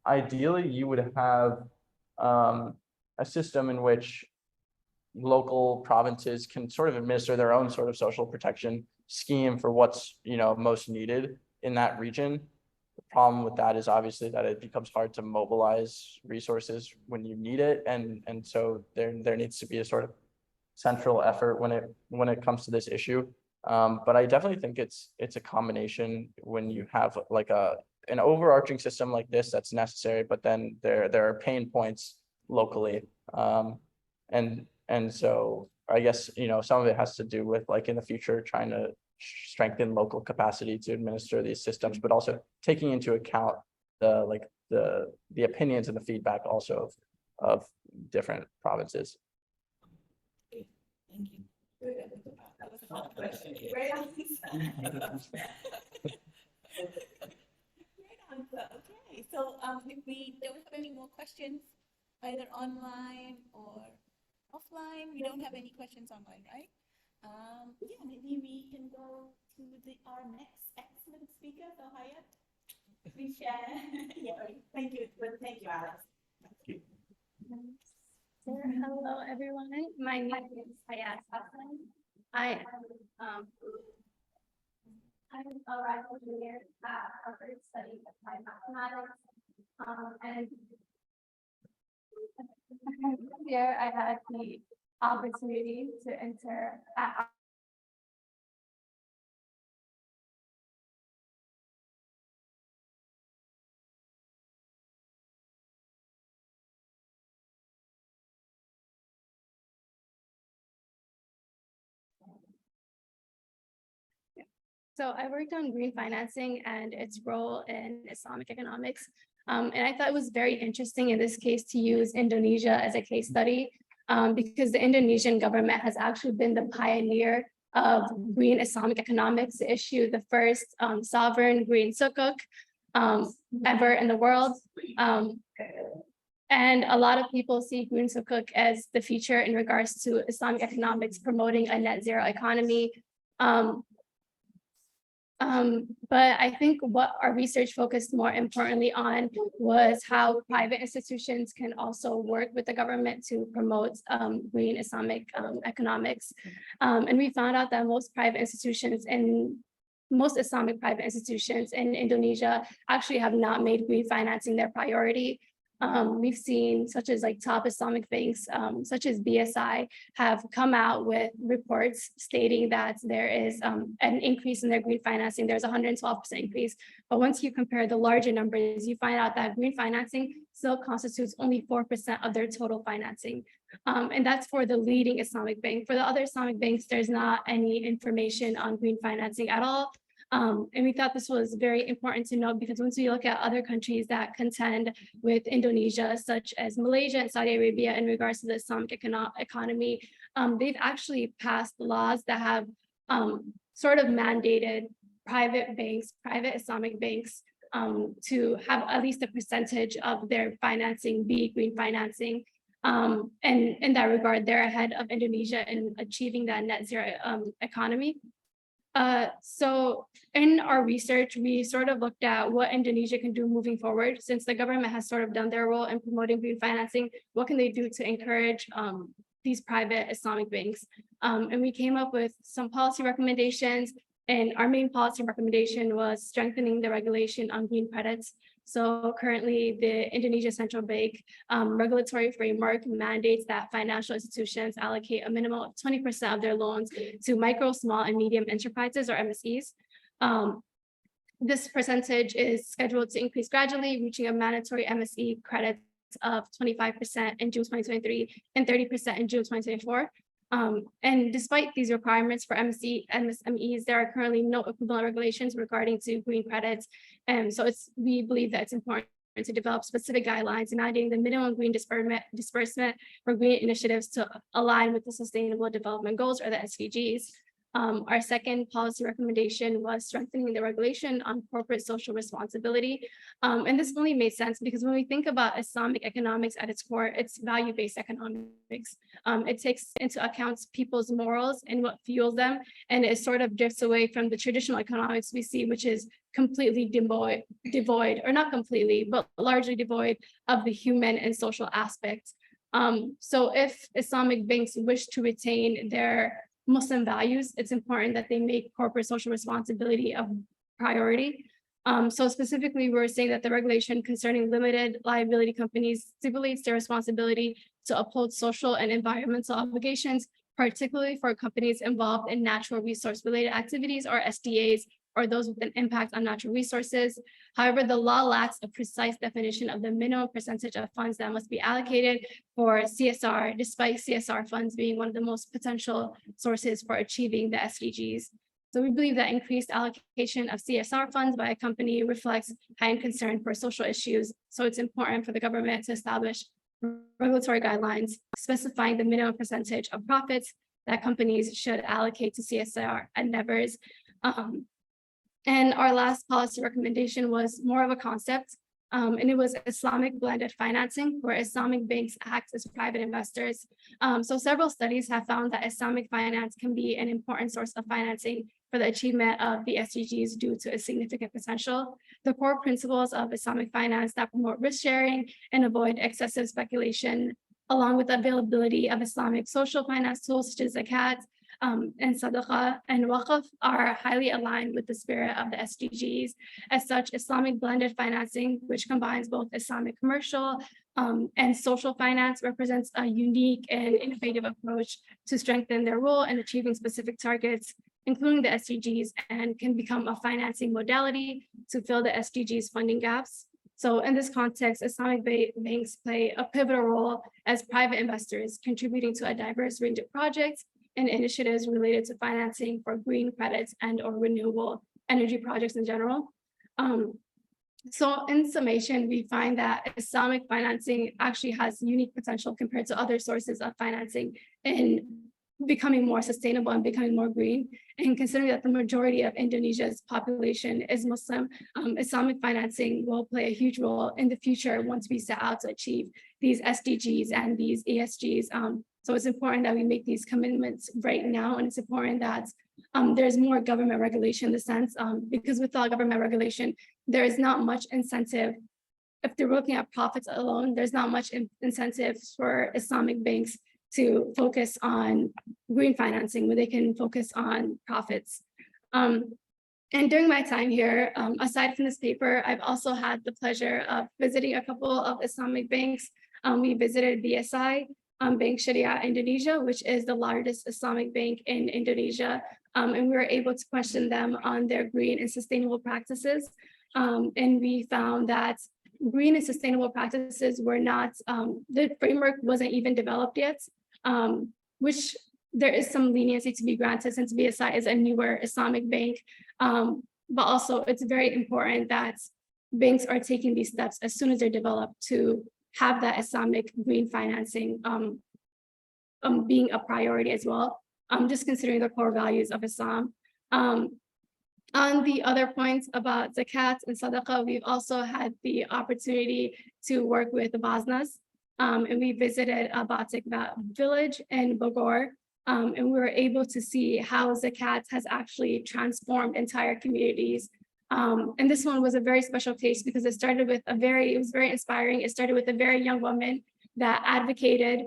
ideally you would have a system in which local provinces can sort of administer their own sort of social protection scheme for what's, most needed in that region. The problem with that is obviously that it becomes hard to mobilize resources when you need it. And so there needs to be a sort of central effort when it comes to this issue. But I definitely think it's a combination when you have like an overarching system like this that's necessary, but then there are pain points locally. And so I guess, some of it has to do with like in the future, trying to strengthen local capacity to administer these systems, but also taking into account the opinions and the feedback also of different provinces. Thank you. That was a fun question. Great answer. Great answer. Okay, so if we don't have any more questions, either online or offline, we don't have any questions online, right? Yeah, maybe we can go to our next excellent speaker, so Hayat. Please share. Yeah, thank you. Thank you, Alex. Hello, everyone. My name is Hayat Hassan. I am I'm a rival engineer at Harvard studying applied mathematics. And here I had the opportunity to enter at So I worked on green financing and its role in Islamic economics. And I thought it was very interesting in this case to use Indonesia as a case study because the Indonesian government has actually been the pioneer of green Islamic economics to issue the first sovereign green sukuk ever in the world. And a lot of people see green sukuk as the future in regards to Islamic economics promoting a net zero economy. But I think what our research focused more importantly on was how private institutions can also work with the government to promote green Islamic economics. And we found out that most Islamic private institutions in Indonesia actually have not made green financing their priority. We've seen such as like top Islamic banks, such as BSI, have come out with reports stating that there is an increase in their green financing. There's 112% increase. But once you compare the larger numbers, you find out that green financing still constitutes only 4% of their total financing. And that's for the leading Islamic bank. For the other Islamic banks, there's not any information on green financing at all. And we thought this was very important to note because once we look at other countries that contend with Indonesia, such as Malaysia and Saudi Arabia in regards to the Islamic economy, they've actually passed laws that have sort of mandated private Islamic banks to have at least a percentage of their financing be green financing. And in that regard, they're ahead of Indonesia in achieving that net zero economy. So in our research, we sort of looked at what Indonesia can do moving forward. Since the government has sort of done their role in promoting green financing, what can they do to encourage these private Islamic banks? And we came up with some policy recommendations. And our main policy recommendation was strengthening the regulation on green credits. So currently the Indonesia Central Bank regulatory framework mandates that financial institutions allocate a minimum of 20% of their loans to micro, small, and medium enterprises or MSEs. This percentage is scheduled to increase gradually, reaching a mandatory MSE credit of 25% in June 2023 and 30% in June 2024. And despite these requirements for MSMEs, there are currently no equivalent regulations regarding to green credits. And so we believe that it's important to develop specific guidelines mandating the minimum green disbursement for green initiatives to align with the Sustainable Development Goals or the SDGs. Our second policy recommendation was strengthening the regulation on corporate social responsibility. And this only made sense because when we think about Islamic economics at its core, it's value-based economics. It takes into account people's morals and what fuels them, and it sort of drifts away from the traditional economics we see, which is completely devoid, or not completely, but largely devoid of the human and social aspects. So if Islamic banks wish to retain their Muslim values, it's important that they make corporate social responsibility a priority. So specifically, we're saying that the regulation concerning limited liability companies stipulates their responsibility to uphold social and environmental obligations, particularly for companies involved in natural resource related activities, or SDAs, or those with an impact on natural resources. However, the law lacks a precise definition of the minimum percentage of funds that must be allocated for CSR, despite CSR funds being one of the most potential sources for achieving the SDGs. So we believe that increased allocation of CSR funds by a company reflects heightened concern for social issues. So it's important for the government to establish regulatory guidelines specifying the minimum percentage of profits that companies should allocate to CSR endeavors. And our last policy recommendation was more of a concept, and it was Islamic blended financing, where Islamic banks act as private investors. So several studies have found that Islamic finance can be an important source of financing for the achievement of the SDGs due to its significant potential. The core principles of Islamic finance that promote risk sharing and avoid excessive speculation, along with the availability of Islamic social finance tools such as zakat, and sadaqah and waqf, are highly aligned with the spirit of the SDGs. As such, Islamic blended financing, which combines both Islamic commercial and social finance, represents a unique and innovative approach to strengthen their role in achieving specific targets, including the SDGs, and can become a financing modality to fill the SDGs funding gaps. So in this context, Islamic banks play a pivotal role as private investors, contributing to a diverse range of projects and initiatives related to financing for green credits and or renewable energy projects in general. So in summation, we find that Islamic financing actually has unique potential compared to other sources of financing in becoming more sustainable and becoming more green. And considering that the majority of Indonesia's population is Muslim, Islamic financing will play a huge role in the future once we set out to achieve these SDGs and these ESGs. So it's important that we make these commitments right now, and it's important that there's more government regulation in the sense, because without government regulation, there is not much incentive. If they're looking at profits alone, there's not much incentive for Islamic banks to focus on green financing where they can focus on profits. And during my time here, aside from this paper, I've also had the pleasure of visiting a couple of Islamic banks. We visited BSI, Bank Syariah Indonesia, which is the largest Islamic bank in Indonesia. And we were able to question them on their green and sustainable practices. And we found that green and sustainable practices were not, the framework wasn't even developed yet, which there is some leniency to be granted since BSI is a newer Islamic bank. But also it's very important that banks are taking these steps as soon as they're developed to have that Islamic green financing being a priority as well, just considering the core values of Islam. On the other points about zakat and sadaqah, we've also had the opportunity to work with the Basnas, and we visited a Batik village in Bogor, and we were able to see how zakat has actually transformed entire communities. And this one was a very special case because it started with it was very inspiring. It started with a very young woman that advocated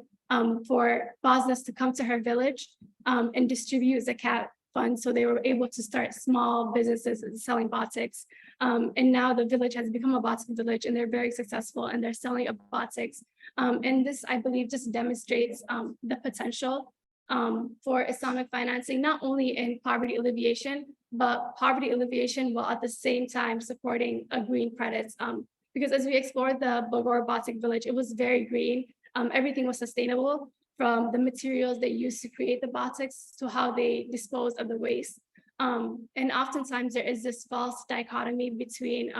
for Basnas to come to her village and distribute zakat funds. So they were able to start small businesses selling batiks. And now the village has become a batik village and they're very successful and they're selling batiks. And this, I believe, just demonstrates the potential for Islamic financing, not only in poverty alleviation, but poverty alleviation while at the same time supporting a green credits. Because as we explored the Bogor Batik village, it was very green. Everything was sustainable, from the materials they used to create the batiks to how they dispose of the waste. And oftentimes there is this false dichotomy between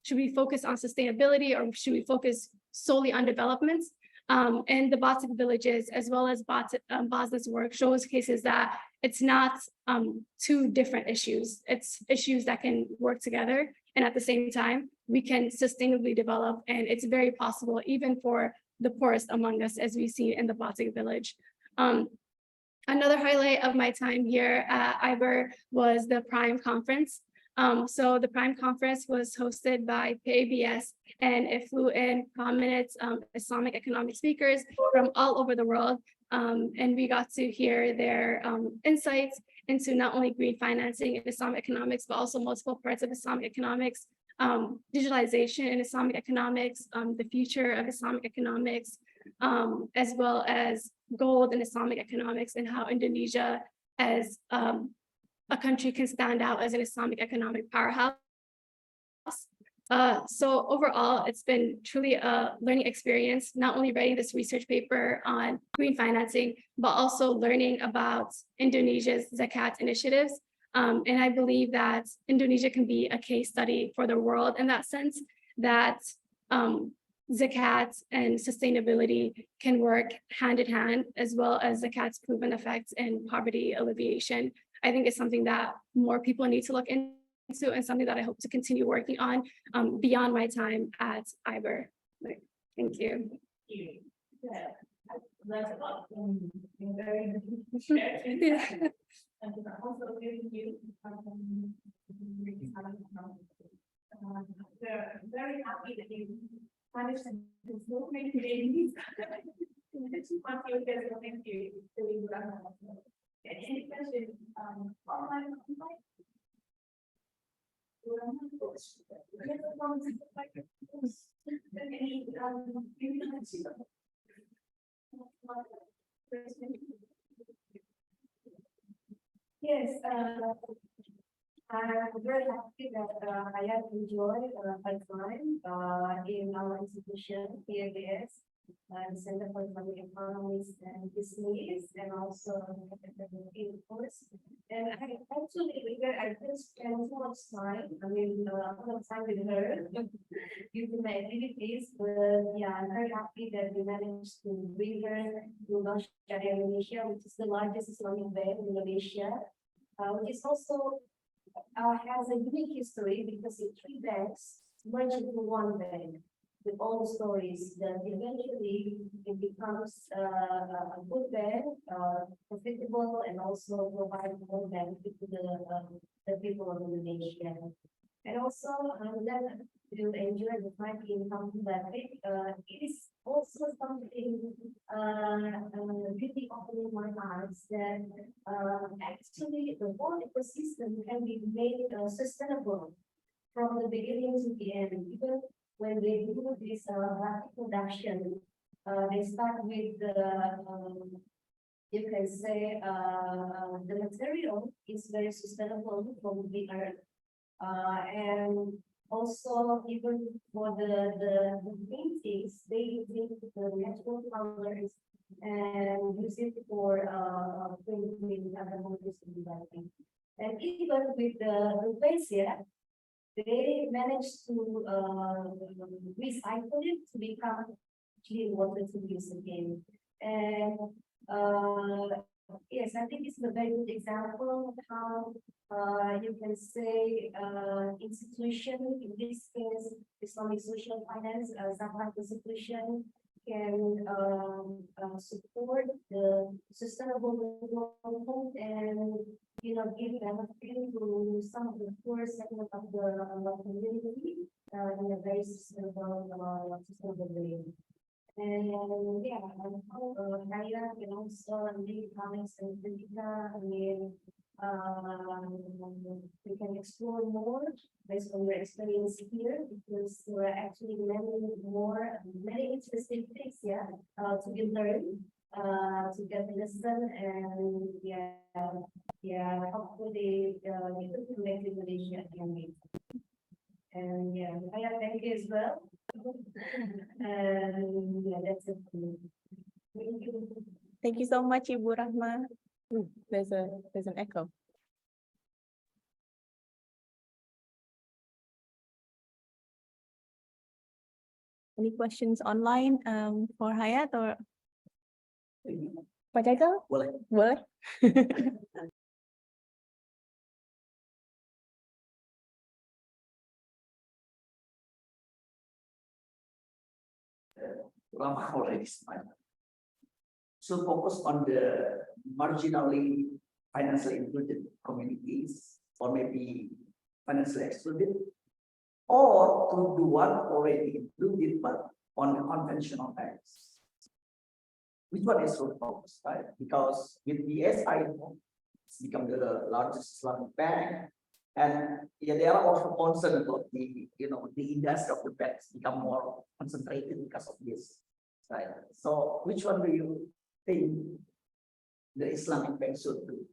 should we focus on sustainability or should we focus solely on development? And the Batik villages, as well as Basna's work, showcases that it's not two different issues. It's issues that can work together. And at the same time, we can sustainably develop. And it's very possible, even for the poorest among us, as we see in the Batik village. Another highlight of my time here at IBER was the Prime Conference. So the Prime Conference was hosted by PABS, and it flew in prominent Islamic economic speakers from all over the world. And we got to hear their insights into not only green financing in Islamic economics, but also multiple parts of Islamic economics, digitalization in Islamic economics, the future of Islamic economics, as well as gold in Islamic economics, and how Indonesia as a country can stand out as an Islamic economic powerhouse. So overall, it's been truly a learning experience, not only writing this research paper on green financing, but also learning about Indonesia's Zakat initiatives. And I believe that Indonesia can be a case study for the world in that sense, that Zakat and sustainability can work hand in hand, as well as Zakat's proven effects in poverty alleviation. I think it's something that more people need to look into, and something that I hope to continue working on beyond my time at IBER. Thank you. Yeah, I learned a lot in very Yeah. and also giving you we're very happy that you managed to do so many things. Thank you. Any questions online? Yes, I'm very happy that I have enjoyed my time in our institution, PABS, the Center for Islamic Economics and Business, and also in course. And I actually, I just spent so much time, a lot of time with her due to my activities, but yeah, I'm very happy that we managed to bring her to IBER Sharing Indonesia, which is the largest Islamic bank in Indonesia, which is also has a unique history because the three banks merged into one bank with all the stories that eventually it becomes a good bank, profitable, and also provide more benefit to the people of Indonesia. And also, I'm glad to enjoy the time in Islamic. It is also something really opening my eyes that actually the whole ecosystem can be made sustainable from the beginning to the end. Even when they do this rapid production, they start with the you can say the material is very sustainable from the earth. And also, even for the paintings, they take the natural colors and use it for printing other movies and developing. And even with the Indonesia, they managed to recycle it to become clean water to use again. And yes, I think it's a very good example of how you can say institution, in this case, Islamic social finance, Zakat institution can support the sustainable development and give benefit to some of the poor segment of the community in a very sustainable way. And yeah, I hope Kaya can also leave comments and Kritika. I mean, we can explore more based on your experience here, because there are actually many interesting things, yeah, to be learned, to get listen, and yeah, hopefully you can make Indonesia again. And yeah, Kaya, thank you as well. And yeah, that's it. Thank you. Thank you so much, Ibu Rahma. There's an echo. Any questions online for Hayat or? Pak Jaga, Boleh. boleh? Lama already smile. So focus on the marginally financially included communities, or maybe financially excluded, or to the one already included but on the conventional banks. Which one is so focused, right? Because with BSI, it's become the largest Islamic bank, and yeah, they are also concerned about the the industry of the banks become more concentrated because of this, right? So which one do you think the Islamic bank should do?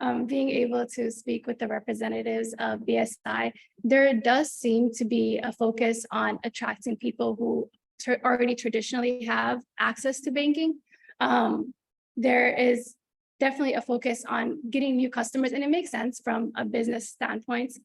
Being able to speak with the representatives of BSI, there does seem to be a focus on attracting people who already traditionally have access to banking. There is definitely a focus on getting new customers, and it makes sense from a business standpoint.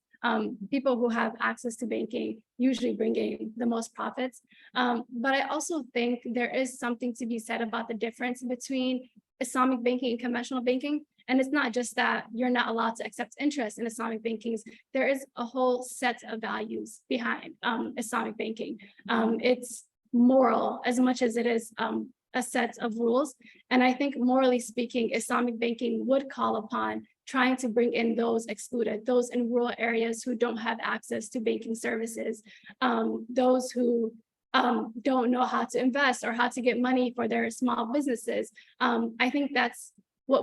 People who have access to banking usually bring in the most profits. But I also think there is something to be said about the difference between Islamic banking and conventional banking. And it's not just that you're not allowed to accept interest in Islamic banking. There is a whole set of values behind Islamic banking. It's moral as much as it is a set of rules. And I think morally speaking, Islamic banking would call upon trying to bring in those excluded, those in rural areas who don't have access to banking services, those who don't know how to invest or how to get money for their small businesses. I think that's what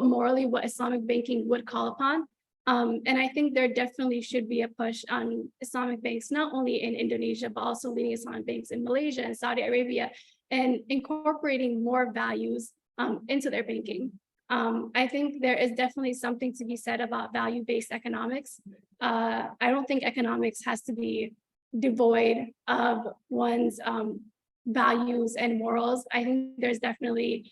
Islamic banking would call upon. And I think there definitely should be a push on Islamic banks, not only in Indonesia, but also leading Islamic banks in Malaysia and Saudi Arabia, and incorporating more values into their banking. I think there is definitely something to be said about value-based economics. I don't think economics has to be devoid of one's values and morals. I think there's definitely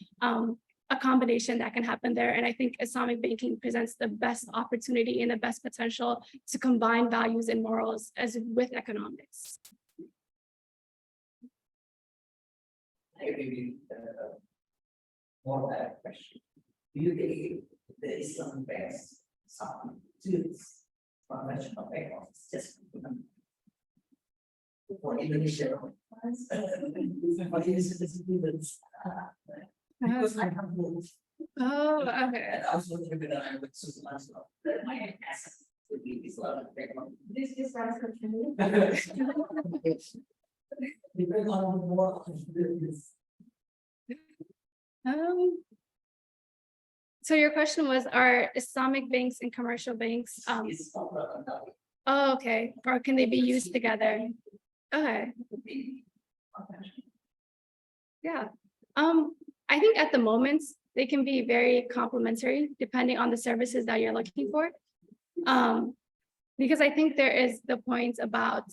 a combination that can happen there. And I think Islamic banking presents the best opportunity and the best potential to combine values and morals as with economics. Maybe more that question. Do you believe the Islamic banks substitutes conventional bank just for Indonesia? Because I have both. Oh, okay. And also given that I would choose myself, that my access would be Islamic bank. This is last question. Depends on what this. So your question was, are Islamic banks and commercial banks, It's not relevant. oh, okay, or can they be used together? Okay, yeah. I think at the moment, they can be very complementary depending on the services that you're looking for. Because I think there is the point about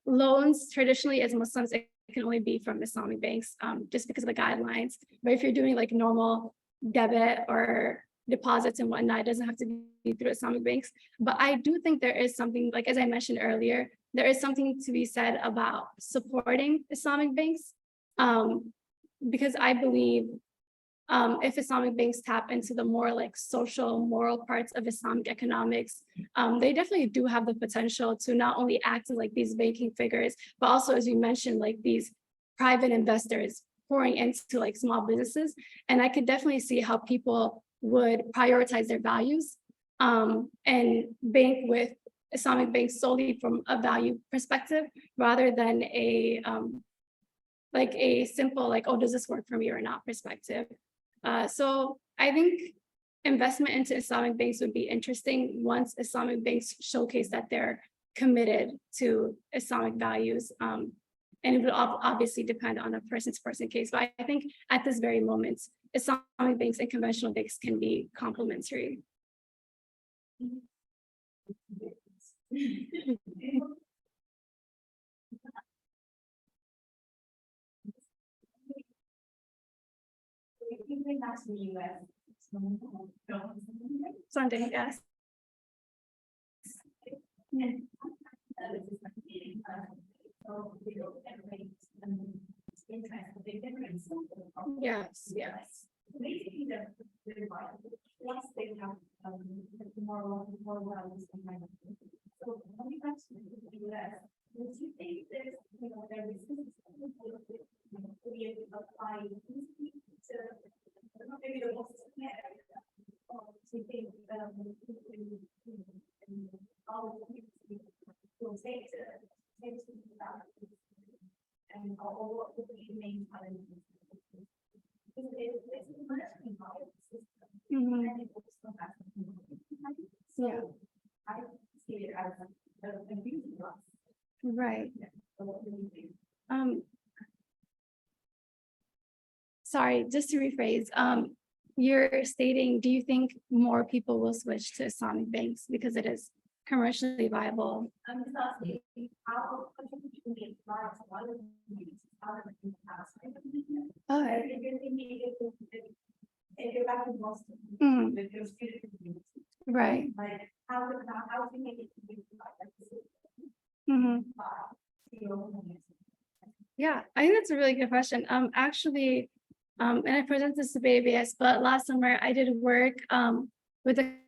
loans traditionally as Muslims, it can only be from Islamic banks just because of the guidelines. But if you're doing like normal debit or deposits and whatnot, it doesn't have to be through Islamic banks. But I do think there is something, like as I mentioned earlier, there is something to be said about supporting Islamic banks. Because I believe if Islamic banks tap into the more like social, moral parts of Islamic economics, they definitely do have the potential to not only act as like these banking figures, but also, as you mentioned, like these private investors pouring into like small businesses. And I could definitely see how people would prioritize their values and bank with Islamic banks solely from a value perspective, rather than a like a simple like, oh, does this work for me or not perspective. So I think investment into Islamic banks would be interesting once Islamic banks showcase that they're committed to Islamic values. And it would obviously depend on a person-to-person case. But I think at this very moment, Islamic banks and conventional banks can be complementary. Sunday, yes. Yes, yes. Mhm. Yeah. Right. Sorry, just to rephrase, you're stating, do you think more people will switch to Islamic banks because it is commercially viable? I'm just asking how Oh, if you're back in Boston, mm, with your student community, right. like how do you make it Mhm. Yeah, I think that's a really good question. Actually, and I present this to BABS, but last summer I did work with the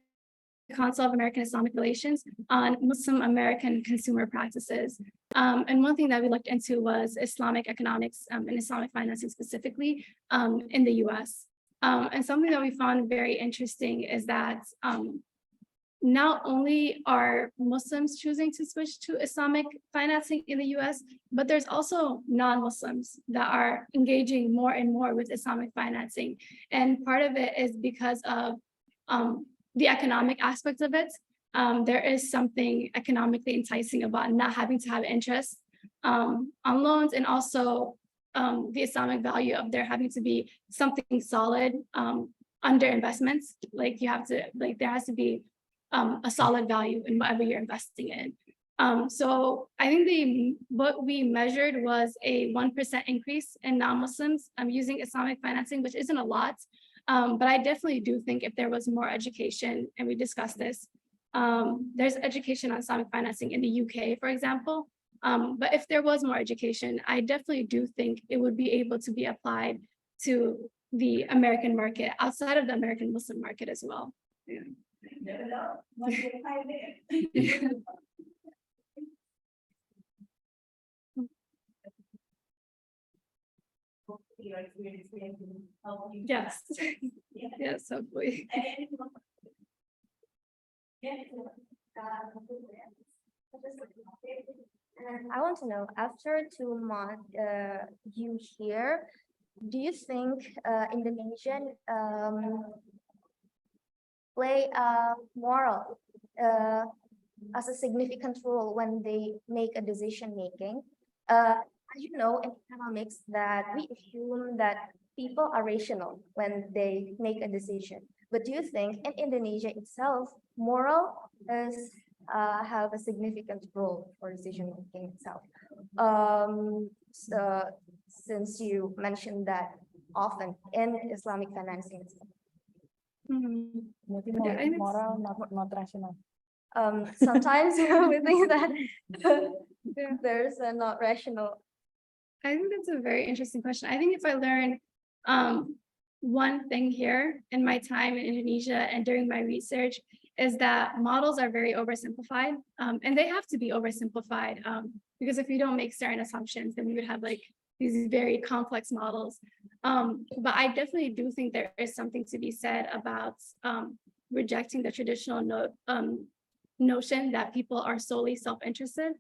Council of American Islamic Relations on Muslim American consumer practices. And one thing that we looked into was Islamic economics and Islamic financing specifically in the US. And something that we found very interesting is that not only are Muslims choosing to switch to Islamic financing in the US, but there's also non-Muslims that are engaging more and more with Islamic financing. And part of it is because of the economic aspect of it. There is something economically enticing about not having to have interest on loans, and also the Islamic value of there having to be something solid under investments. Like you have to, like there has to be a solid value in whatever you're investing in. So I think what we measured was a 1% increase in non-Muslims using Islamic financing, which isn't a lot. But I definitely do think if there was more education, and we discussed this, there's education on Islamic financing in the UK, for example. But if there was more education, I definitely do think it would be able to be applied to the American market outside of the American Muslim market as well. Yeah. Yes. Yes, hopefully. And I want to know, after 2 months you here, do you think Indonesian play a moral as a significant role when they make a decision making? As you know, in economics, that we assume that people are rational when they make a decision. But do you think in Indonesia itself, moral is have a significant role for decision making itself? So since you mentioned that often in Islamic financing itself. Mhm. Maybe Yeah, I think moral, not rational. Sometimes we think that there's a not rational. I think that's a very interesting question. I think if I learn one thing here in my time in Indonesia and during my research is that models are very oversimplified, and they have to be oversimplified because if you don't make certain assumptions, then we would have like these very complex models. But I definitely do think there is something to be said about rejecting the traditional notion that people are solely self-interested.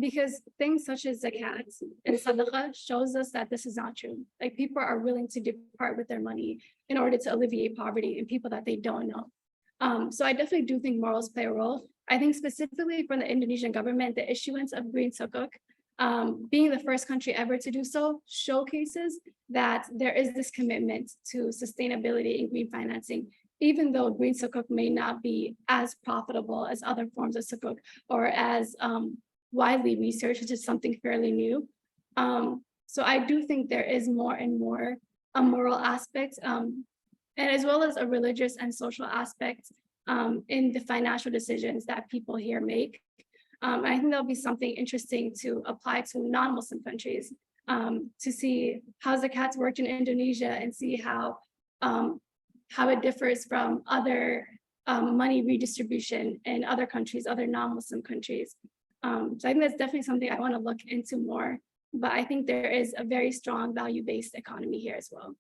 Because things such as zakat and sadaqah shows us that this is not true. Like people are willing to depart with their money in order to alleviate poverty in people that they don't know. So I definitely do think morals play a role. I think specifically for the Indonesian government, the issuance of green sukuk being the first country ever to do so showcases that there is this commitment to sustainability in green financing, even though green sukuk may not be as profitable as other forms of sukuk or as widely researched, which is something fairly new. So I do think there is more and more a moral aspect, and as well as a religious and social aspect in the financial decisions that people here make. I think that'll be something interesting to apply to non-Muslim countries, to see how zakats worked in Indonesia and see how it differs from other money redistribution in other countries, other non-Muslim countries. So I think that's definitely something I want to look into more, but I think there is a very strong value-based economy here as well.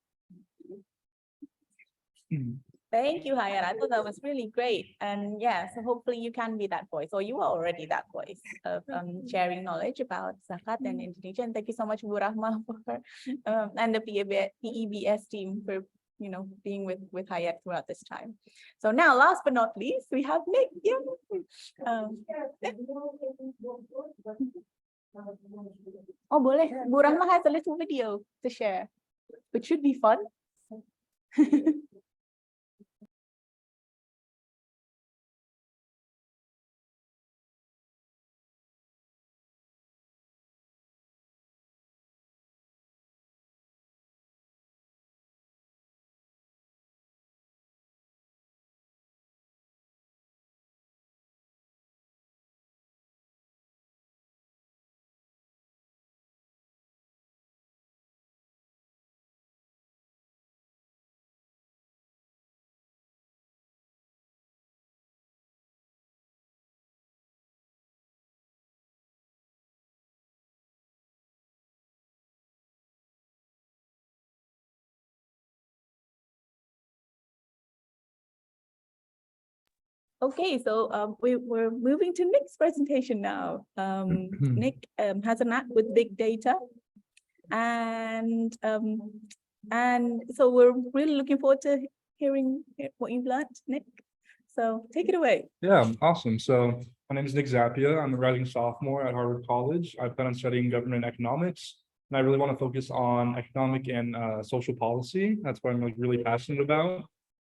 Thank you, Hayat. I thought that was really great. And yeah, so hopefully you can be that voice, or you are already that voice of sharing knowledge about zakat and Indonesia. And thank you so much, Bu Rahma, for and the PEBS team for being with Hayat throughout this time. So now, last but not least, we have Nick. Yeah. Oh, boleh. Bu Rahma has a little video to share, which should be fun. Okay, so we're moving to Nick's presentation now. Nick has a knack with big data, and so we're really looking forward to hearing what you've learned, Nick. So take it away. Yeah, awesome. So my name is Nick Zappia. I'm a rising sophomore at Harvard College. I plan on studying government economics, and I really want to focus on economic and social policy. That's what I'm really passionate about.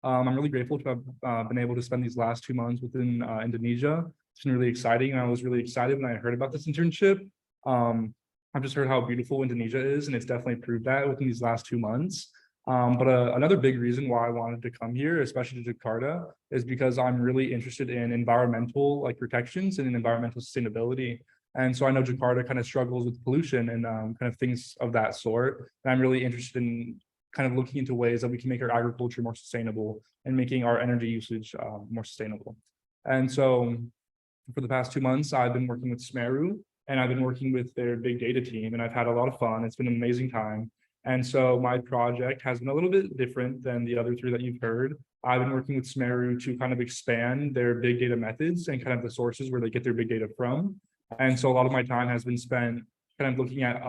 I'm really grateful to have been able to spend these last 2 months within Indonesia. It's been really exciting, and I was really excited when I heard about this internship. I've just heard how beautiful Indonesia is, and it's definitely proved that within these last 2 months. But another big reason why I wanted to come here, especially to Jakarta, is because I'm really interested in environmental protections and in environmental sustainability. And so I know Jakarta kind of struggles with pollution and kind of things of that sort. And I'm really interested in kind of looking into ways that we can make our agriculture more sustainable and making our energy usage more sustainable. And so for the past 2 months, I've been working with Smeru, and I've been working with their big data team, and I've had a lot of fun. It's been an amazing time. And so my project has been a little bit different than the other 3 that you've heard. I've been working with Smeru to kind of expand their big data methods and kind of the sources where they get their big data from. And so a lot of my time has been spent kind of looking at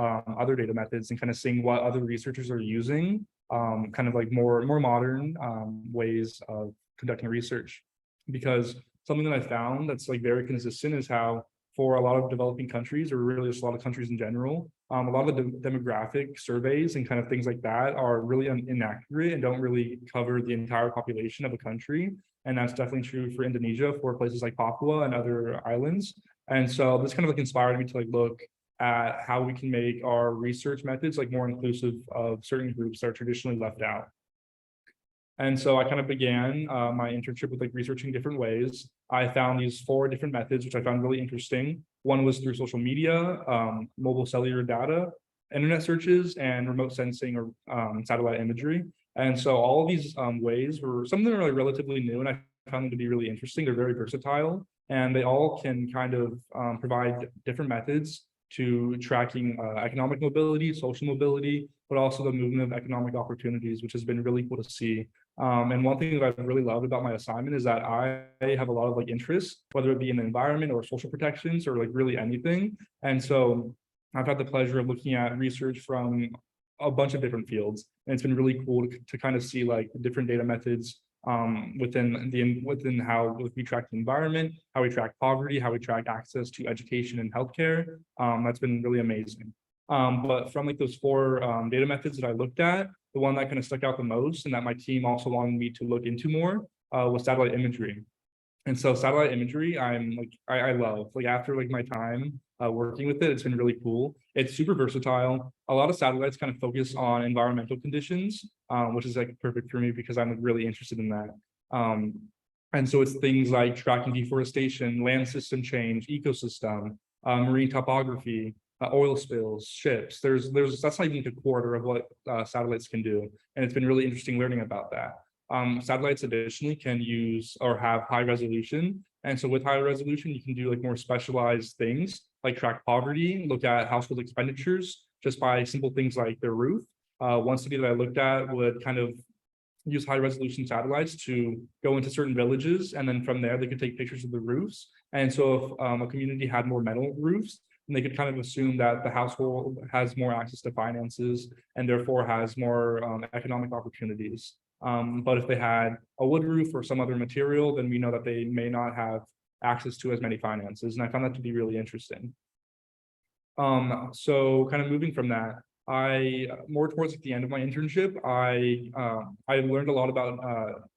other data methods and kind of seeing what other researchers are using, kind of more modern ways of conducting research. Because something that I found that's very consistent is how for a lot of developing countries, or really just a lot of countries in general, a lot of the demographic surveys and kind of things like that are really inaccurate and don't really cover the entire population of a country. And that's definitely true for Indonesia, for places like Papua and other islands. And so this kind of inspired me to look at how we can make our research methods more inclusive of certain groups that are traditionally left out. And so I kind of began my internship with researching different ways. I found these 4 different methods, which I found really interesting. One was through social media, mobile cellular data, internet searches, and remote sensing or satellite imagery. And so all of these ways were, some of them are relatively new, and I found them to be really interesting. They're very versatile, and they all can kind of provide different methods to tracking economic mobility, social mobility, but also the movement of economic opportunities, which has been really cool to see. And one thing that I've really loved about my assignment is that I have a lot of interests, whether it be in the environment or social protections or really anything. And so I've had the pleasure of looking at research from a bunch of different fields. And it's been really cool to kind of see the different data methods within how we track the environment, how we track poverty, how we track access to education and healthcare. That's been really amazing. But from like those 4 data methods that I looked at, the one that kind of stuck out the most and that my team also wanted me to look into more was satellite imagery. And so satellite imagery, I love, like after like my time working with it, it's been really cool. It's super versatile. A lot of satellites kind of focus on environmental conditions, which is like perfect for me because I'm really interested in that. And so it's things like tracking deforestation, land system change, ecosystem, marine topography, oil spills, ships. That's not even a quarter of what satellites can do. And it's been really interesting learning about that. Satellites additionally can use or have high resolution. And so with high resolution, you can do like more specialized things like track poverty, look at household expenditures just by simple things like their roof. One study that I looked at would kind of use high resolution satellites to go into certain villages. And then from there, they could take pictures of the roofs. And so if a community had more metal roofs, and they could kind of assume that the household has more access to finances and therefore has more economic opportunities. But if they had a wood roof or some other material, then we know that they may not have access to as many finances. And I found that to be really interesting. So kind of moving from that, more towards the end of my internship, I learned a lot about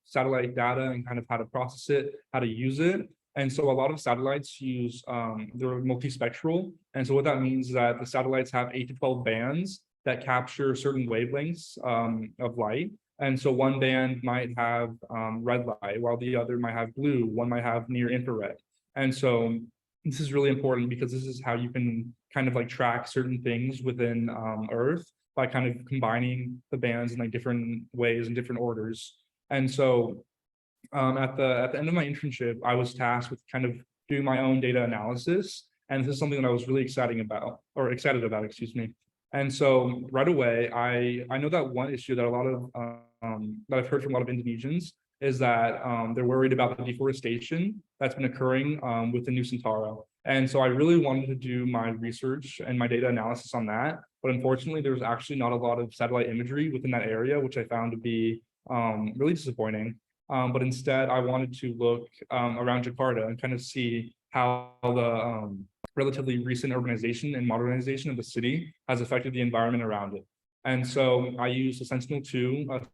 satellite data and kind of how to process it, how to use it. And so a lot of satellites use, they're multispectral. And so what that means is that the satellites have 8 to 12 bands that capture certain wavelengths of light. And so one band might have red light, while the other might have blue, one might have near infrared. And so this is really important because this is how you can kind of like track certain things within Earth by kind of combining the bands in like different ways and different orders. And so at the end of my internship, I was tasked with kind of doing my own data analysis. And this is something that I was really excited about, excuse me. And so right away, I know that one issue that a lot of that I've heard from a lot of Indonesians is that they're worried about the deforestation that's been occurring within Nusantara. And so I really wanted to do my research and my data analysis on that. But unfortunately, there's actually not a lot of satellite imagery within that area, which I found to be really disappointing. But instead, I wanted to look around Jakarta and kind of see how the relatively recent urbanization and modernization of the city has affected the environment around it. And so I used a Sentinel-2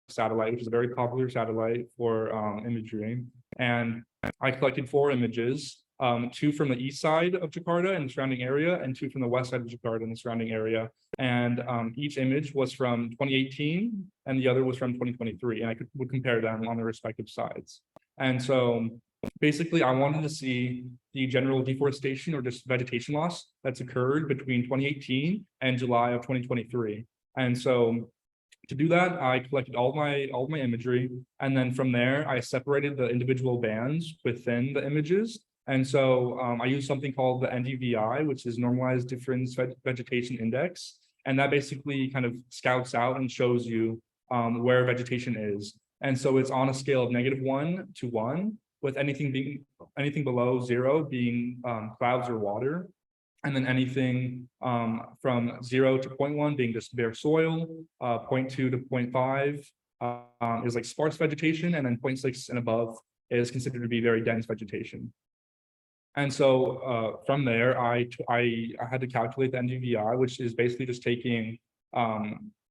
satellite, which is a very popular satellite for imagery. And I collected 4 images, 2 from the east side of Jakarta and the surrounding area, and 2 from the west side of Jakarta and the surrounding area. And each image was from 2018, and the other was from 2023, and I would compare them on their respective sides. And so basically, I wanted to see the general deforestation or just vegetation loss that's occurred between 2018 and July of 2023. And so to do that, I collected all of my imagery, and then from there, I separated the individual bands within the images. And so I used something called the NDVI, which is Normalized Difference Vegetation Index. And that basically kind of scouts out and shows you where vegetation is. And so it's on a scale of -1 to 1, with anything below 0 being clouds or water. And then anything from 0 to 0.1 being just bare soil, 0.2 to 0.5 is like sparse vegetation, and then 0.6 and above is considered to be very dense vegetation. And so from there, I had to calculate the NDVI, which is basically just taking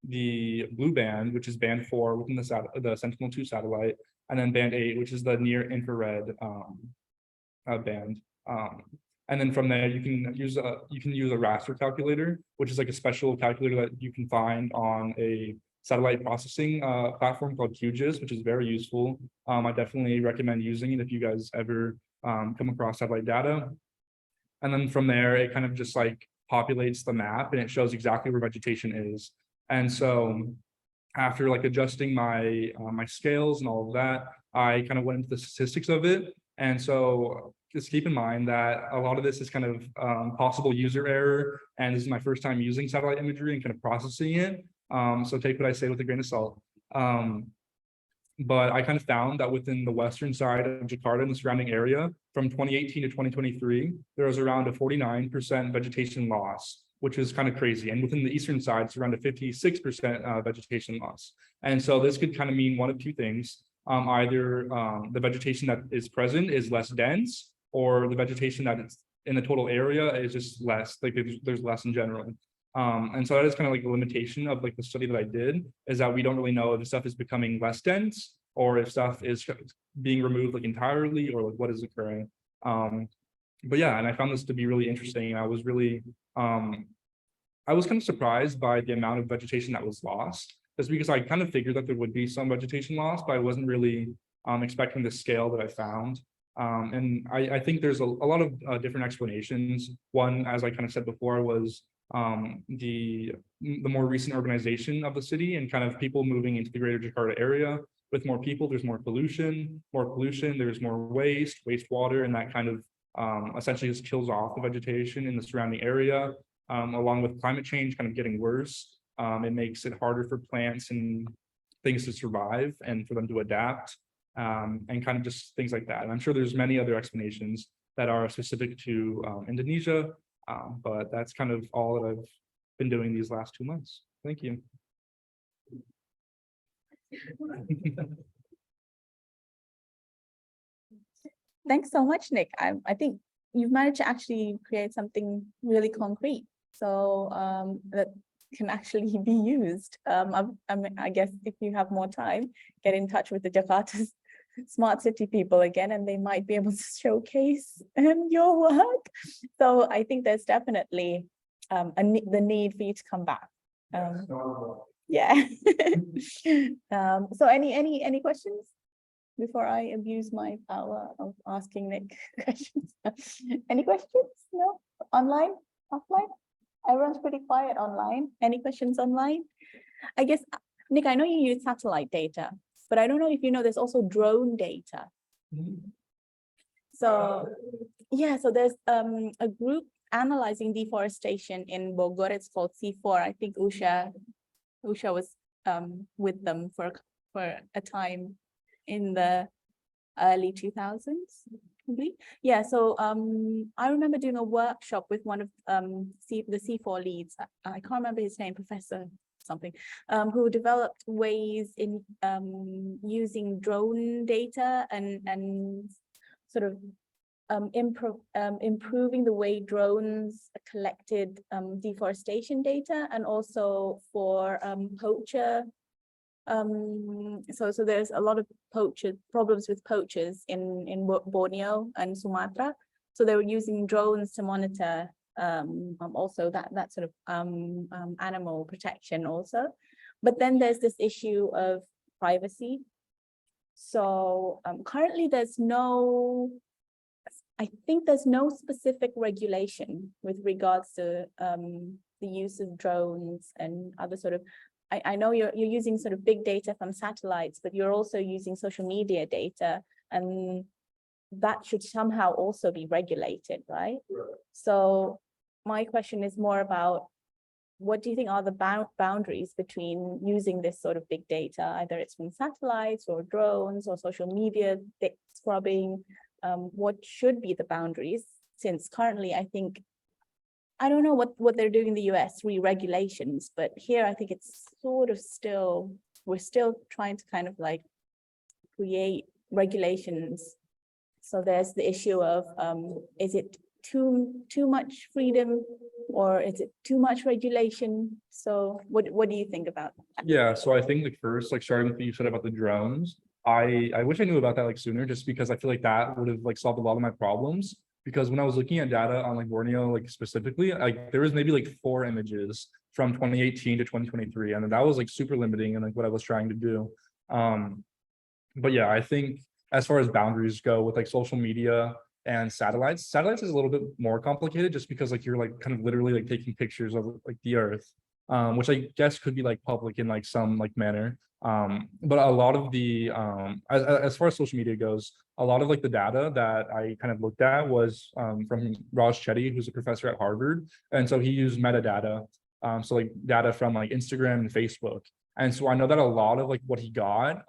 the blue band, which is band 4 within the Sentinel-2 satellite, and then band 8, which is the near infrared band. And then from there, you can use a raster calculator, which is like a special calculator that you can find on a satellite processing platform called QGIS, which is very useful. I definitely recommend using it if you guys ever come across satellite data. And then from there, it kind of just like populates the map and it shows exactly where vegetation is. And so after like adjusting my scales and all of that, I kind of went into the statistics of it. And so just keep in mind that a lot of this is kind of possible user error. And this is my first time using satellite imagery and kind of processing it. So take what I say with a grain of salt. But I kind of found that within the western side of Jakarta and the surrounding area, from 2018 to 2023, there was around a 49% vegetation loss, which is kind of crazy. And within the eastern side, it's around a 56% vegetation loss. And so this could kind of mean one of two things. either the vegetation that is present is less dense, or the vegetation that is in the total area is just less, like there's less in general. And so that is kind of like a limitation of like the study that I did, is that we don't really know if stuff is becoming less dense or if stuff is being removed like entirely, or like what is occurring. But yeah, and I found this to be really interesting. I was really, I was kind of surprised by the amount of vegetation that was lost, just because I kind of figured that there would be some vegetation loss, but I wasn't really expecting the scale that I found. And I think there's a lot of different explanations. One, as I kind of said before, was the more recent organization of the city and kind of people moving into the greater Jakarta area. With more people, there's more pollution, there's more wastewater, and that kind of essentially just kills off the vegetation in the surrounding area. Along with climate change kind of getting worse, it makes it harder for plants and things to survive and for them to adapt, and kind of just things like that. And I'm sure there's many other explanations that are specific to Indonesia, but that's kind of all that I've been doing these last 2 months. Thank you. Thanks so much, Nick. I think you've managed to actually create something really concrete, so that can actually be used. I guess if you have more time, get in touch with the Jakarta's smart city people again, and they might be able to showcase your work. So I think there's definitely the need for you to come back. Yeah. So any questions before I abuse my power of asking Nick questions? Any questions? No? Online? Offline? Everyone's pretty quiet online. Any questions online? I guess, Nick, I know you use satellite data, but I don't know if you know there's also drone data. So yeah, so there's a group analyzing deforestation in Bogor. It's called C4. I think Usha was with them for a time in the early 2000s. Yeah, so I remember doing a workshop with one of the C4 leads. I can't remember his name, Professor something, who developed ways in using drone data and sort of improving the way drones collected deforestation data, and also for poacher. So there's a lot of problems with poachers in Borneo and Sumatra. So they were using drones to monitor also that sort of animal protection also. But then there's this issue of privacy. So currently I think there's no specific regulation with regards to the use of drones and other sort of, I know you're using sort of big data from satellites, but you're also using social media data, and that should somehow also be regulated, right? So my question is more about, what do you think are the boundaries between using this sort of big data, either it's from satellites or drones or social media scrubbing? What should be the boundaries? Since currently, I think, I don't know what they're doing in the US, re-regulations, but here I think it's sort of we're still trying to kind of like create regulations. So there's the issue of, is it too much freedom, or is it too much regulation? So what do you think about that? Yeah, so I think like first, like starting with what you said about the drones, I wish I knew about that like sooner, just because I feel like that would have like solved a lot of my problems. Because when I was looking at data on like Borneo, like specifically, like there was maybe like 4 images from 2018 to 2023, and that was like super limiting in like what I was trying to do. But yeah, I think as far as boundaries go with like social media and satellites is a little bit more complicated, just because like you're like kind of literally like taking pictures of like the earth, which I guess could be like public in like some like manner. But a lot of the as far as social media goes, a lot of like the data that I kind of looked at was from Raj Chetty, who's a professor at Harvard, and so he used metadata, so like data from like Instagram and Facebook. And so I know that a lot of like what he got,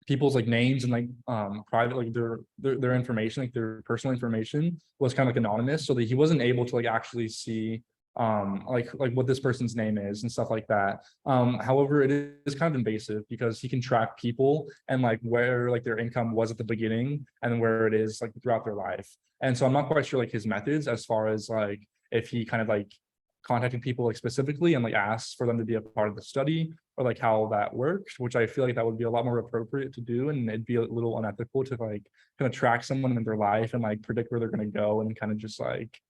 people's like names and like private, like their information, like their personal information was kind of like anonymous, so that he wasn't able to like actually see like what this person's name is and stuff like that. However, it is kind of invasive because he can track people and like where like their income was at the beginning and where it is like throughout their life. And so I'm not quite sure like his methods as far as like if he kind of like contacted people like specifically and like asked for them to be a part of the study, or like how that works, which I feel like that would be a lot more appropriate to do, and it'd be a little unethical to like kind of track someone in their life and like predict where they're going to go and kind of just like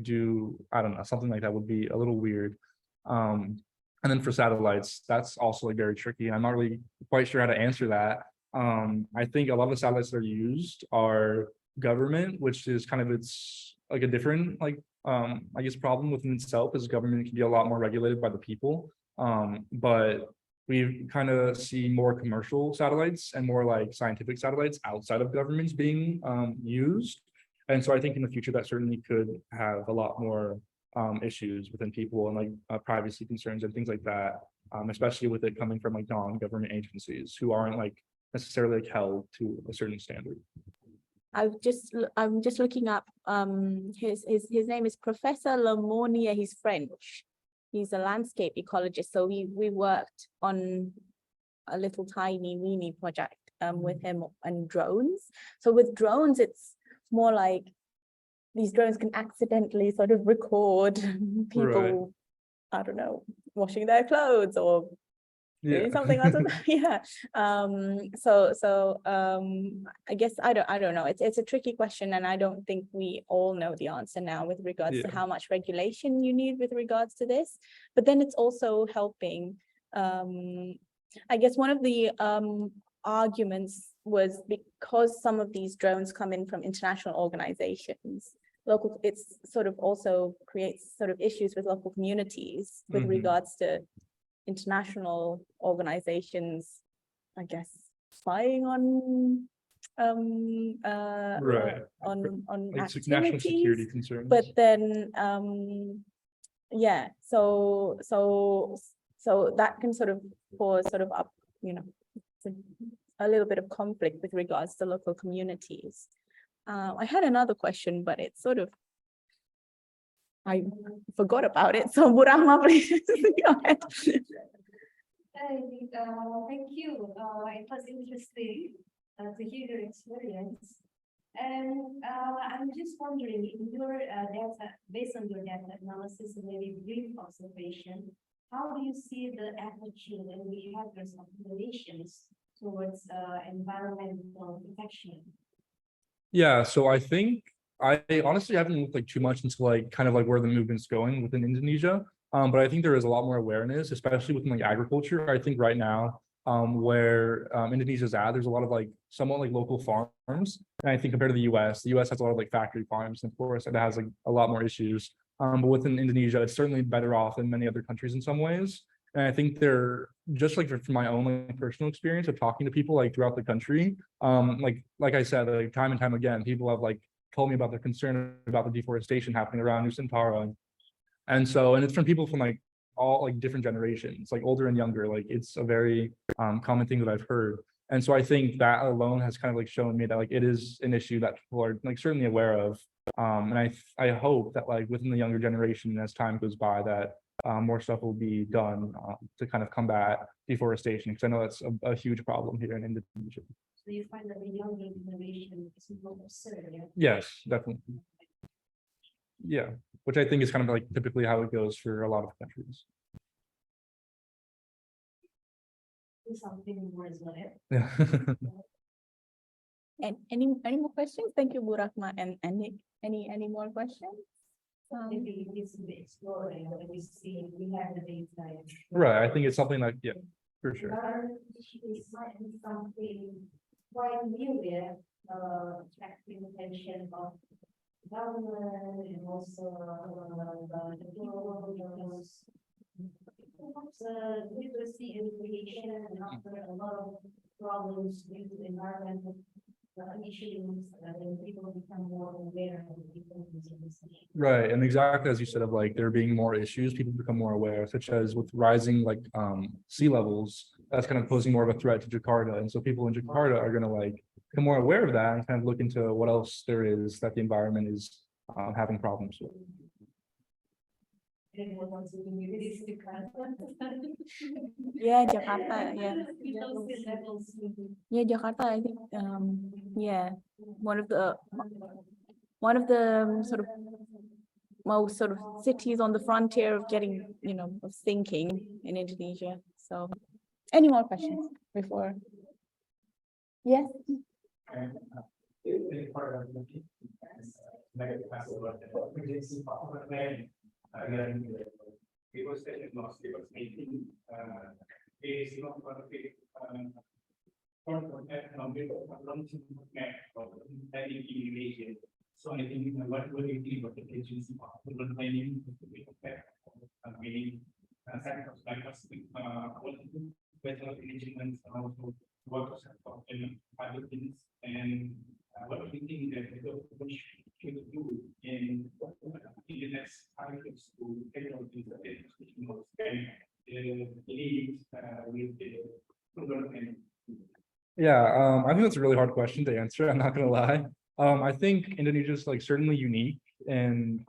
do, I don't know, something like that would be a little weird. And then for satellites, that's also like very tricky, and I'm not really quite sure how to answer that. I think a lot of the satellites that are used are government, which is kind of it's like a different like I guess problem within itself, is government can be a lot more regulated by the people. But we kind of see more commercial satellites and more like scientific satellites outside of governments being used. And so I think in the future that certainly could have a lot more issues within people and like privacy concerns and things like that, especially with it coming from like non-government agencies who aren't like necessarily like held to a certain standard. I'm just looking up his name is Professor Lemonnier. He's French. He's a landscape ecologist. So we worked on a little tiny weeny project with him on drones. So with drones, it's more like these drones can accidentally sort of record people, I don't know, washing their clothes or doing something other than, I guess I don't know. It's a tricky question, and I don't think we all know the answer now with regards to how much regulation you need with regards to this. But then it's also helping. I guess one of the arguments was because some of these drones come in from international organizations, it's sort of also creates sort of issues with local communities with regards to international organizations, I guess, spying on on like national security concerns. But then so that can sort of cause sort of up, you know, a little bit of conflict with regards to local communities. I had another question, but it's sort of, I forgot about it. So Burahma, please go ahead. Thank you. It was interesting to hear your experience. And I'm just wondering, in your data, based on your data analysis and maybe brief observation, how do you see the attitude and behaviors of Indonesians towards environmental protection? Yeah, so I think I honestly haven't looked like too much into like kind of like where the movement's going within Indonesia. But I think there is a lot more awareness, especially within like agriculture. I think right now, where Indonesia's at, there's a lot of like somewhat like local farms. And I think compared to the US has a lot of like factory farms, and of course it has like a lot more issues. But within Indonesia, it's certainly better off than many other countries in some ways. And I think they're just like from my own like personal experience of talking to people like throughout the country. Like I said, like time and time again, people have like told me about their concern about the deforestation happening around Nusantara. And it's from people from like all like different generations, like older and younger. Like it's a very common thing that I've heard. And so I think that alone has kind of like shown me that like it is an issue that people are like certainly aware of. And I hope that like within the younger generation, as time goes by, that more stuff will be done to kind of combat deforestation, because I know that's a huge problem here in Indonesia. So you find that the younger generation is more concerned? Yes, definitely. Yeah, which I think is kind of like typically how it goes for a lot of countries. Something more as well. Yeah. And any more questions? Thank you, Burahma. And any more questions? Maybe it needs to be explored, and we see we have the data. Right, I think it's something like, yeah, for sure. Something quite new there, attracting attention of government and also the global literacy education, and after a lot of problems due to environmental issues, and people become more aware of the importance of this issue. Right, and exactly as you said, of like there being more issues, people become more aware, such as with rising like sea levels, that's kind of posing more of a threat to Jakarta. And so people in Jakarta are going to like become more aware of that and kind of look into what else there is that the environment is having problems with. Yeah, Jakarta, yeah. Yeah, Jakarta, I think, yeah, one of the sort of most sort of cities on the frontier of getting, of thinking in Indonesia. So, any more questions before? Yes. So I think what would you think about the agency urban planning, meaning sectors like us, better arrangements and also workers in other things, and what do you think that we should do in the next 5 years to take out these leads with the urban planning? Yeah, I think that's a really hard question to answer. I'm not gonna lie. I think Indonesia is like certainly unique in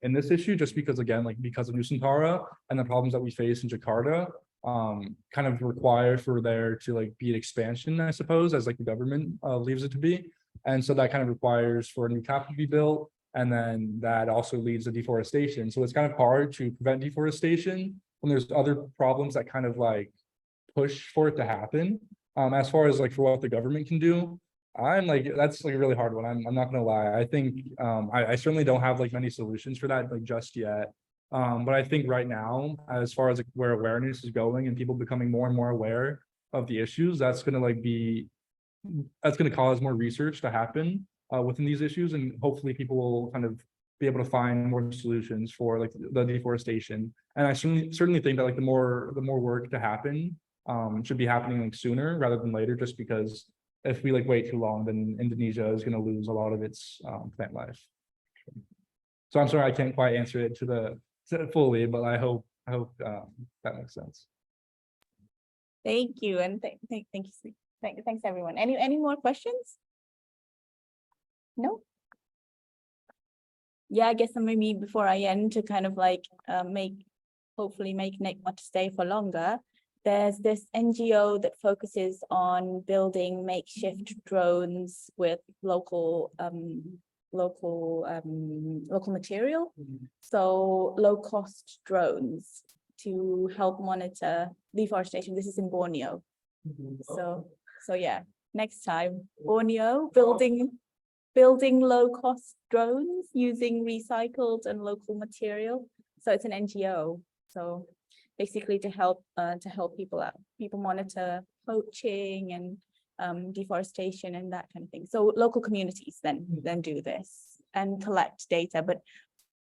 this issue, just because again, like because of Nusantara and the problems that we face in Jakarta, kind of require for there to like be an expansion, I suppose, as like the government leaves it to be. And so that kind of requires for a new capital to be built. And then that also leads to deforestation. So it's kind of hard to prevent deforestation when there's other problems that kind of like push for it to happen. As far as like for what the government can do, I'm like, that's like a really hard one. I'm not gonna lie. I think I certainly don't have like many solutions for that like just yet. But I think right now, as far as like where awareness is going and people becoming more and more aware of the issues, that's gonna cause more research to happen within these issues, and hopefully people will kind of be able to find more solutions for like the deforestation. And I certainly think that like the more work to happen should be happening like sooner rather than later, just because if we like wait too long, then Indonesia is going to lose a lot of its plant life. So I'm sorry I can't quite answer it fully, but I hope that makes sense. Thank you, and thank you. Thanks everyone. Any more questions? No. Yeah, I guess maybe before I end, to kind of like hopefully make Nick want to stay for longer. There's this NGO that focuses on building makeshift drones with local material. So low-cost drones to help monitor deforestation. This is in Borneo. So yeah, next time, Borneo building low-cost drones using recycled and local material. So it's an NGO. So basically to help people out, people monitor poaching and deforestation and that kind of thing. So local communities then do this and collect data, but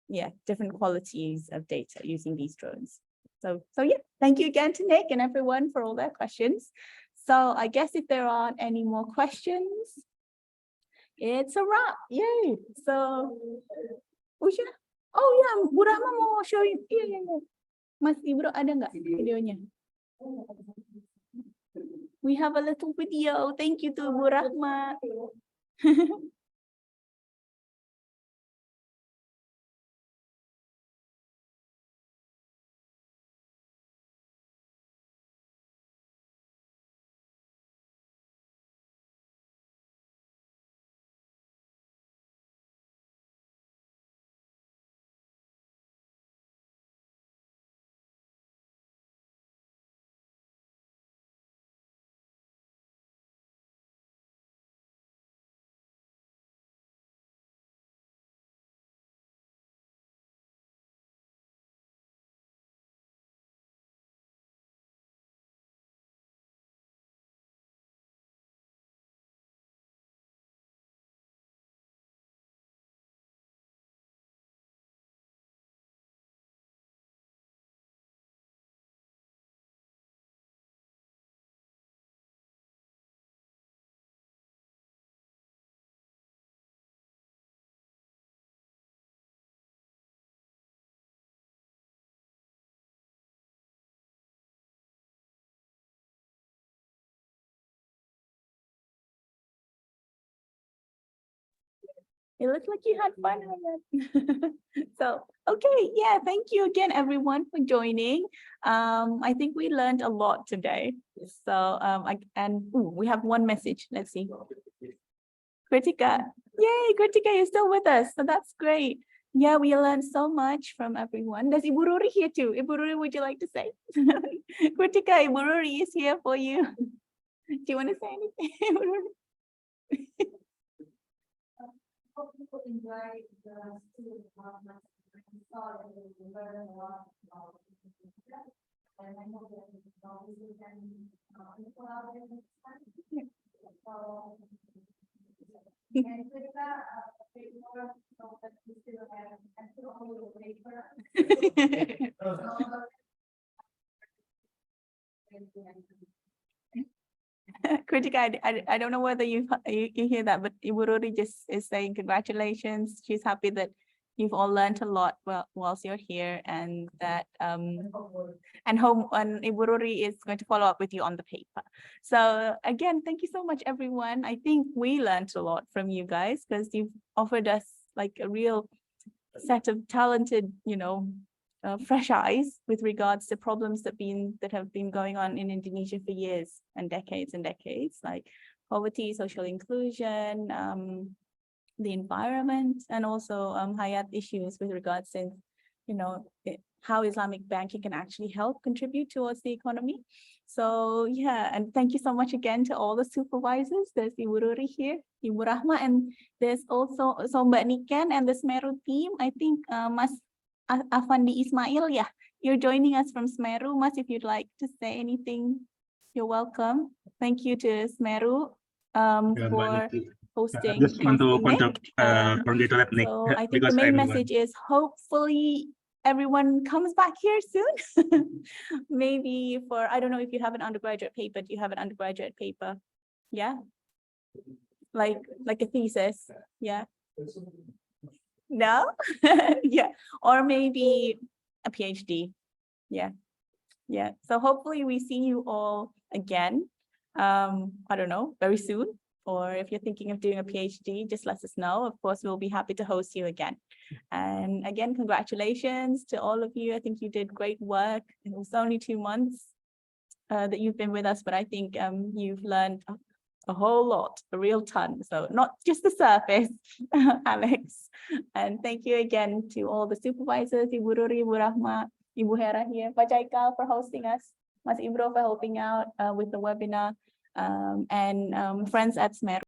yeah, different qualities of data using these drones. So yeah, thank you again to Nick and everyone for all their questions. So I guess if there aren't any more questions, it's a wrap. Yay. So oh yeah, Bu Rahma mau show you. Yeah. Mas Ibro ada nggak videonya? We have a little video. Thank you to Bu Rahma. It looked like you had fun. Hayat. So, okay, yeah, thank you again, everyone, for joining. I think we learned a lot today. So, we have one message. Let's see. Kritika, yay, Kritika, you're still with us. So that's great. Yeah, we learned so much from everyone. There's Ibu Ruri here too. Ibu Ruri, would you like to say? Kritika, Ibu Ruri is here for you. Do you want to say anything? Ibu Ruri? Hope people enjoy the school development. I saw that they learn a lot about it. And I know that we can people out there next time. So, and with that, more so that we still have a little paper. Kritika, I don't know whether you hear that, but Ibu Ruri just is saying congratulations. She's happy that you've all learned a lot whilst you're here, and that and Ibu Ruri is going to follow up with you on the paper. So again, thank you so much, everyone. I think we learned a lot from you guys because you've offered us like a real set of talented, fresh eyes with regards to problems that have been going on in Indonesia for years and decades, like poverty, social inclusion, the environment, and also Hayat issues with regards to, how Islamic banking can actually help contribute towards the economy. So yeah, and thank you so much again to all the supervisors. There's Ibu Ruri here, Ibu Rahma, and there's also Mbak Niken and the Smeru team. I think Mas Afandi Ismail, yeah, you're joining us from Smeru. Mas, if you'd like to say anything, you're welcome. Thank you to Smeru for hosting. Just want to congratulate Nick. So I think the main message is hopefully everyone comes back here soon. Maybe for, I don't know if you have an undergraduate paper. Do you have an undergraduate paper? Yeah. Like a thesis. Yeah. No? Yeah. Or maybe a PhD. Yeah. Yeah. So hopefully we see you all again. I don't know, very soon. Or if you're thinking of doing a PhD, just let us know. Of course, we'll be happy to host you again. And again, congratulations to all of you. I think you did great work. It was only 2 months that you've been with us, but I think you've learned a whole lot, a real ton. So not just the surface, Alex. And thank you again to all the supervisors, Ibu Ruri, Ibu Rahma, Ibu Hera here, Pak Jaikal for hosting us, Mas Ibro for helping out with the webinar, and friends at Smeru.